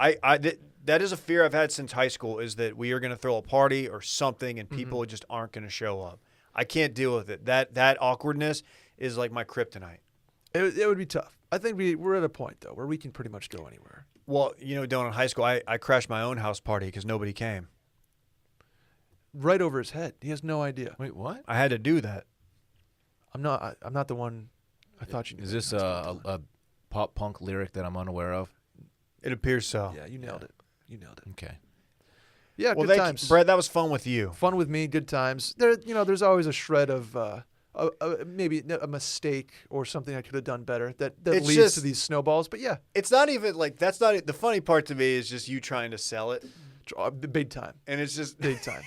that is a fear I've had since high school is that we are going to throw a party or something and people just aren't going to show up. I can't deal with it. That awkwardness is like my kryptonite. It would be tough. I think we're at a point, though, where we can pretty much go anywhere. Well, Dylan, in high school, I crashed my own house party because nobody came. Right over his head. He has no idea. Wait, what? I had to do that. I'm not the one I thought you knew. Is this a pop punk lyric that I'm unaware of? It appears so. Yeah, you nailed it. You nailed it. Okay. Yeah, Well, good times. Brad, that was fun with you. Fun with me, good times. There's always a shred of maybe a mistake or something I could have done better that It's leads just- to these snowballs. But yeah, It's not even like that's not it. The funny part to me is just you trying to sell it, big time, and it's just big time.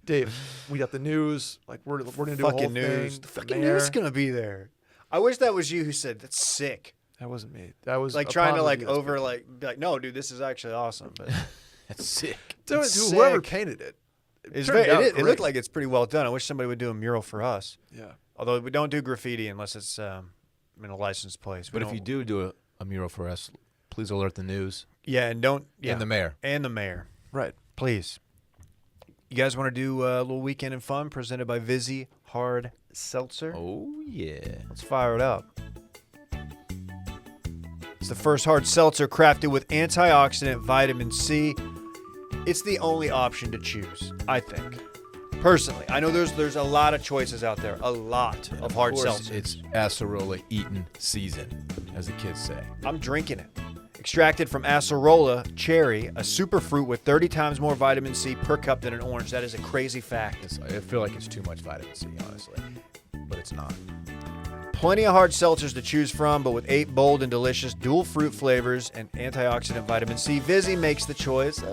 Dave, we got the news. Like we're gonna do a whole fucking news. thing. The fucking news is gonna be there. I wish that was you who said that's sick. That wasn't me. That was Like a trying to problem like with you. over like be like no, dude, this is actually awesome. But That's sick. It's Whoever sick. painted it. it's turned out it great. looked like it's pretty well done. I wish somebody would do a mural for us. Yeah. Although we don't do graffiti unless it's in a licensed place. But if you do a mural for us, please alert the news and don't and the mayor. and the mayor, Right. please. You guys want to do a little weekend in fun presented by Vizzy Hard Seltzer? Oh yeah. Let's fire it up. It's the first hard seltzer crafted with antioxidant vitamin C. It's the only option to choose, I think. Personally, I know there's a lot of choices out there, a lot of hard Of course, seltzers. it's acerola eaten season, as the kids say. I'm drinking it. Extracted from acerola cherry, a superfruit with 30 times more vitamin C per cup than an orange. That is a crazy fact. I feel like it's too much vitamin C, honestly, but it's not. Plenty of hard seltzers to choose from, but with 8 bold and delicious dual fruit flavors and antioxidant vitamin C, Vizzy makes the choice a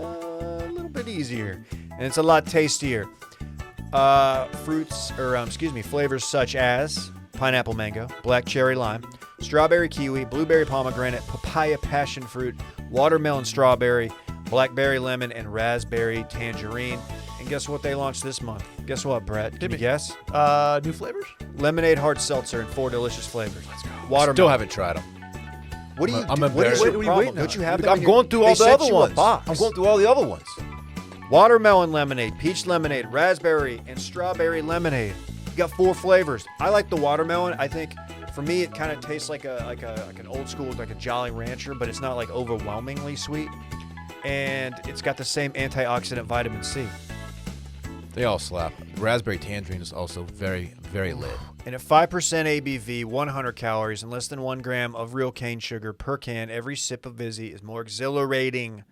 little bit easier, and it's a lot tastier. Flavors such as pineapple mango, black cherry lime, strawberry kiwi, blueberry pomegranate, papaya passion fruit, watermelon strawberry, blackberry lemon, and raspberry tangerine. And guess what they launched this month? Guess what, Brett? Can you guess? New flavors? Lemonade hard seltzer in 4 delicious flavors. Let's go. Watermelon. Still haven't tried them. What do you? I'm do? What is embarrassed. your What are you problem? waiting Don't on? you have them? I'm in going through all they the sent other you a ones. box. I'm going through all the other ones. Watermelon lemonade, peach lemonade, raspberry, and strawberry lemonade. You got 4 flavors. I like the watermelon. I think for me it kind of tastes like an old school, like a Jolly Rancher, but it's not like overwhelmingly sweet. And it's got the same antioxidant vitamin C. They all slap. Raspberry tangerine is also very, very lit. And at 5% ABV, 100 calories, and less than 1 gram of real cane sugar per can, every sip of Vizzy is more exhilarating.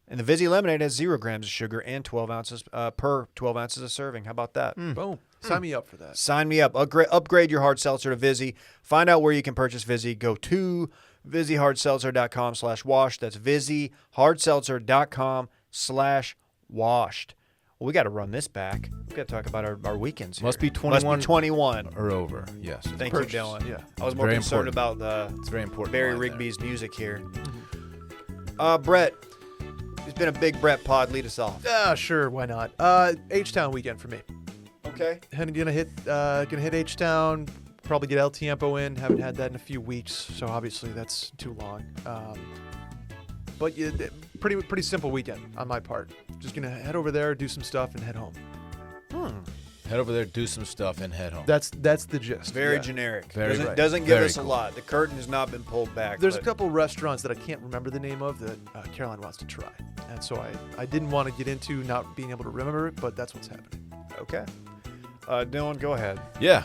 And the Vizzy lemonade has 0 grams of sugar and 12 ounces per 12 ounces of serving. How about that? Boom. Sign me up for that. Sign me up. Upgrade your hard seltzer to Vizzy. Find out where you can purchase Vizzy. Go to VizzyHardSeltzer.com/washed. That's VizzyHardSeltzer.com/washed. Well, we got to run this back. We got to talk about our weekends. Must here. be 21. Must be 21. Or over, yes. Thank Purchase, you, Dylan. yeah. I was more Very concerned important. about It's very important. Barry line there. Rigby's music here. Brett, it's been a big Brett pod. Lead us off. Sure, why not? H-Town weekend for me. Okay. Gonna hit H-Town. Probably get El Tiempo in. Haven't had that in a few weeks, so obviously that's too long. But yeah, pretty simple weekend on my part. Just gonna head over there, do some stuff, and head home. Head over there, do some stuff, and head home. That's the gist. Very yeah. generic. Very doesn't right. doesn't give Very us a cool. lot. The curtain has not been pulled back. There's a but- couple restaurants that I can't remember the name of that Caroline wants to try, and so I didn't want to get into not being able to remember it, but that's what's happening. Okay. Dylan, go ahead. Yeah,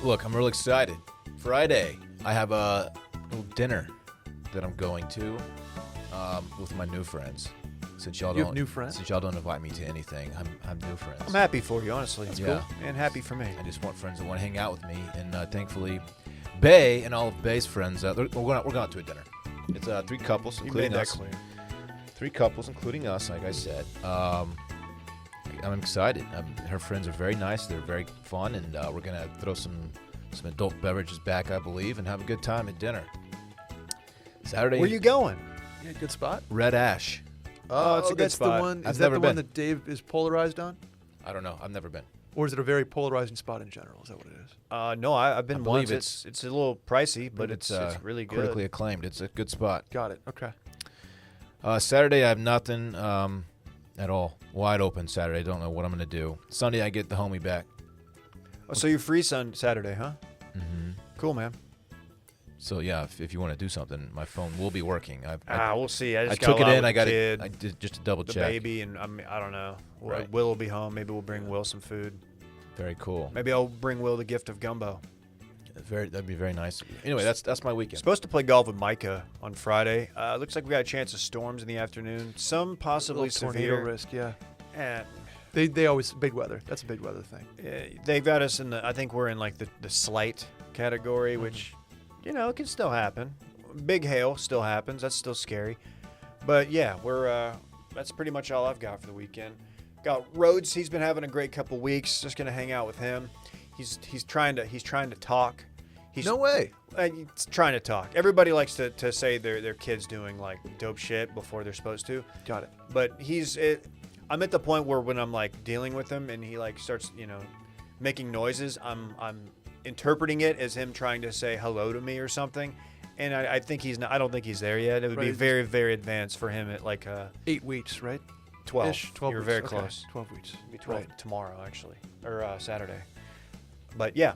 look, I'm really excited. Friday, I have a little dinner that I'm going to with my new friends. since y'all You have don't new friends? Since y'all don't invite me to anything, I'm new friends. I'm happy for you, honestly. That's cool. And happy for me. I just want friends that want to hang out with me, and thankfully, Bay and all of Bay's friends, we're going out to a dinner. It's 3 couples, You including made that us. clear. 3 couples, including us, like I said. I'm excited. Her friends are very nice. They're very fun, and we're going to throw some adult beverages back, I believe, and have a good time at dinner. Saturday. Where you going? Yeah, good spot. Red Ash. Oh, it's a good that's spot. the one. I've Is that never the one been. that Dave is polarized on? I don't know. I've never been. Or is it a very polarizing spot in general? Is that what it is? No, I've been I believe once. It's a little pricey, but it's really good. Critically acclaimed. It's a good spot. Got it. Okay. Saturday, I have nothing at all. Wide open Saturday. Don't know what I'm going to do. Sunday, I get the homie back. Oh, so you're free Saturday, huh? Mm-hmm. Cool, man. So, yeah, if you want to do something, my phone will be working. We'll see. I I just took got it a lot in. with I got the it. kid, I did just to double the check. baby, and I don't know. Right. Will will be home. Maybe we'll bring Will some food. Very cool. Maybe I'll bring Will the gift of gumbo. That'd be very nice. Anyway, that's my weekend. Supposed to play golf with Micah on Friday. Looks like we got a chance of storms in the afternoon. Some possibly Little tornado severe. risk. Yeah. Eh, They always big weather. That's a big weather thing. they've got us in the. I think we're in like the slight category, which it can still happen. Big hail still happens. That's still scary. But yeah, we're. That's pretty much all I've got for the weekend. Got Rhodes. He's been having a great couple weeks. Just gonna hang out with him. He's trying to talk. No way. He's trying to talk. Everybody likes to say their kid's doing like dope shit before they're supposed to. Got it. But I'm at the point where when I'm like dealing with him and he like starts making noises, I'm interpreting it as him trying to say hello to me or something. And I think he's not. I don't think he's there yet. It would be Right. very, very advanced for him at like 8 weeks, right? 12. Ish, 12 You're weeks. very Okay. close. 12 weeks. It'll be 12 Right. tomorrow actually, or Saturday. But yeah,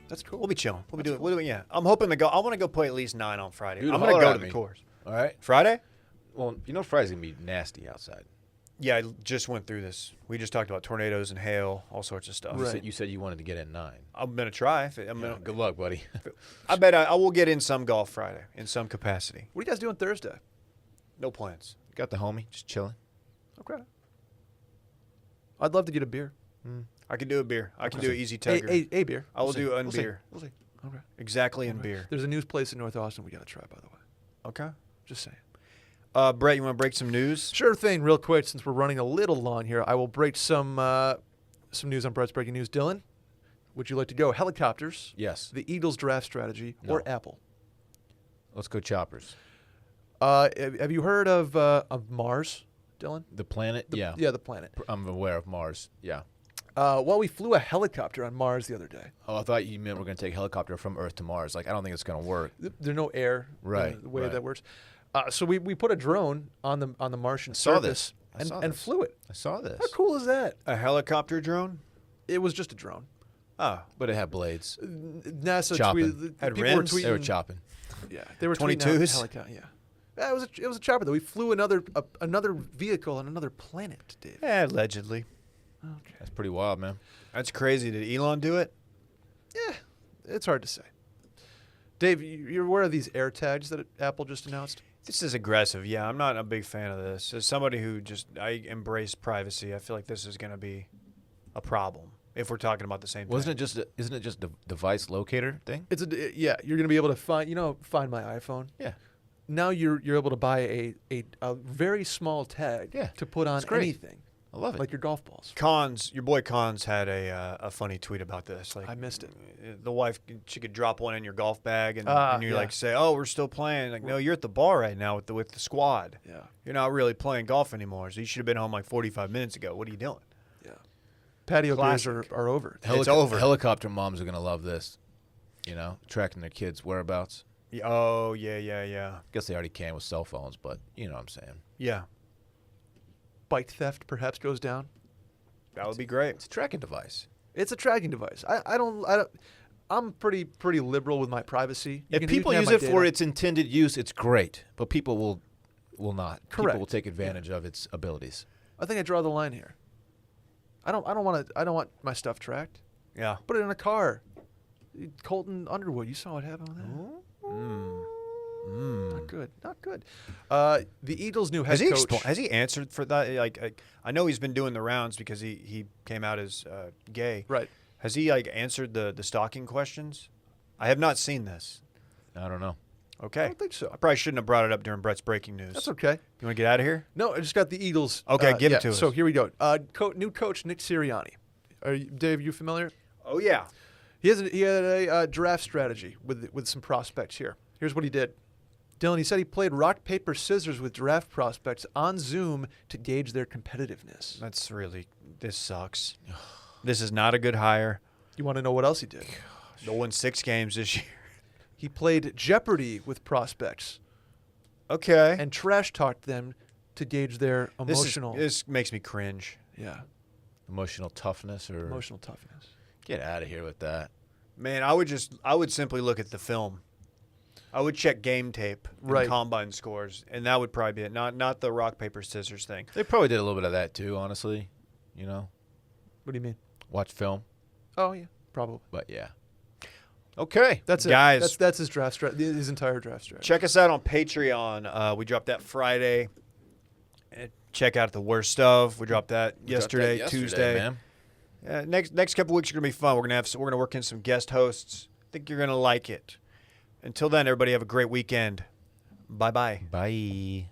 That's cool. we'll be chilling. We'll do it. Yeah, I'm hoping to go. I want to go play at least 9 on Friday. Dude, I'm gonna holler go at to the me. course. All right. Friday? Well, Friday's going to be nasty outside. Yeah, I just went through this. We just talked about tornadoes and hail, all sorts of stuff. Right. You said you wanted to get in 9. I'm gonna try. Good luck, buddy. I bet I will get in some golf Friday in some capacity. What are you guys doing Thursday? No plans. Got the homie just chilling. Okay. I'd love to get a beer. I can do a beer. I can do an easy A tugger. beer. I will We'll see. do We'll un see. beer. We'll see. Okay. Exactly in beer. There's a news place in North Austin we got to try, by the way. Okay. Just saying. Brett, you want to break some news? Sure thing. Real quick, since we're running a little long here, I will break some news on Brett's Breaking News. Dylan, would you like to go? Helicopters, Yes. the Eagles draft strategy, or No. Apple? Let's go choppers. Have you heard of Mars, Dylan? The planet? Yeah. Yeah, the planet. I'm aware of Mars. Yeah. Well, we flew a helicopter on Mars the other day. Oh, I thought you meant we're going to take a helicopter from Earth to Mars. Like, I don't think it's going to work. There's no air. Right, The way right. that works. So we put a drone on the Martian saw surface this. I saw and this. flew it. I saw this. How cool is that? A helicopter drone? It was just a drone. Oh, But it had blades. NASA Chopping. tweeted. Had People were rims? tweeting. They were chopping. Yeah, they were tweeting out 22s? helicopter. Yeah, it was a chopper though. We flew another vehicle on another planet, Dave. allegedly. Okay. That's pretty wild, man. That's crazy. Did Elon do it? Yeah, it's hard to say. Dave, you're aware of these AirTags that Apple just announced? This is aggressive. Yeah, I'm not a big fan of this. As somebody who I embrace privacy, I feel like this is going to be a problem if we're talking about the same thing. Isn't it just a device locator thing? It's you're gonna be able to find my iPhone. Yeah. Now you're able to buy a very small tag Yeah, to put on it's great. anything, I love it. like your golf balls. Your boy Cons had a funny tweet about this. Like I missed it. the wife, she could drop one in your golf bag, and you yeah. like say, "Oh, we're still playing." Like, no, you're at the bar right now with the squad. Yeah. You're not really playing golf anymore. So you should have been home like 45 minutes ago. What are you doing? Yeah. Patio beers Classic. are over. It's over. Helicopter moms are going to love this. Tracking their kids' whereabouts. Oh yeah. Guess they already can with cell phones, but you know what I'm saying. Yeah, Bike theft perhaps goes down. that would be great. It's a tracking device. It's a tracking device. I'm pretty liberal with my privacy. You If can- people you can use have it my for data. its intended use, it's great. But people will not. Correct. People will take advantage of its abilities. I think I draw the line here. I don't want my stuff tracked. Yeah. Put it in a car. Colton Underwood, you saw what happened with that. good. Not good. The Eagles' new head coach. Has he answered for that? Like, I know he's been doing the rounds because he came out as gay. Right. Has he answered the stalking questions? I have not seen this. I don't know. Okay. I don't think so. I probably shouldn't have brought it up during Brett's breaking news. That's okay. You want to get out of here? No, I just got the Eagles. Okay, give it to us. So here we go. New coach Nick Sirianni. Dave, you familiar? Oh yeah. He had a draft strategy with some prospects here. Here's what he did. Dylan, he said he played rock, paper, scissors with draft prospects on Zoom to gauge their competitiveness. This sucks. This is not a good hire. You want to know what else he did? They'll win 6 games this year. He played Jeopardy with prospects Okay. and trash talked them to gauge their emotional. This makes me cringe. Yeah, Emotional toughness or emotional toughness. get out of here with that. Man, I would simply look at the film. I would check game tape and Right. combine scores, and that would probably be it. Not the rock, paper, scissors thing. They probably did a little bit of that too, honestly. You know, What do you mean? watch film. Oh yeah, probably. But yeah. Okay. That's it, Guys. That's his draft strategy. His entire draft strategy. Check us out on Patreon. We dropped that Friday. Check out the worst of. We dropped that yesterday, Tuesday. man. Next couple weeks are gonna be fun. We're gonna work in some guest hosts. I think you're gonna like it. Until then, everybody have a great weekend. Bye bye. Bye.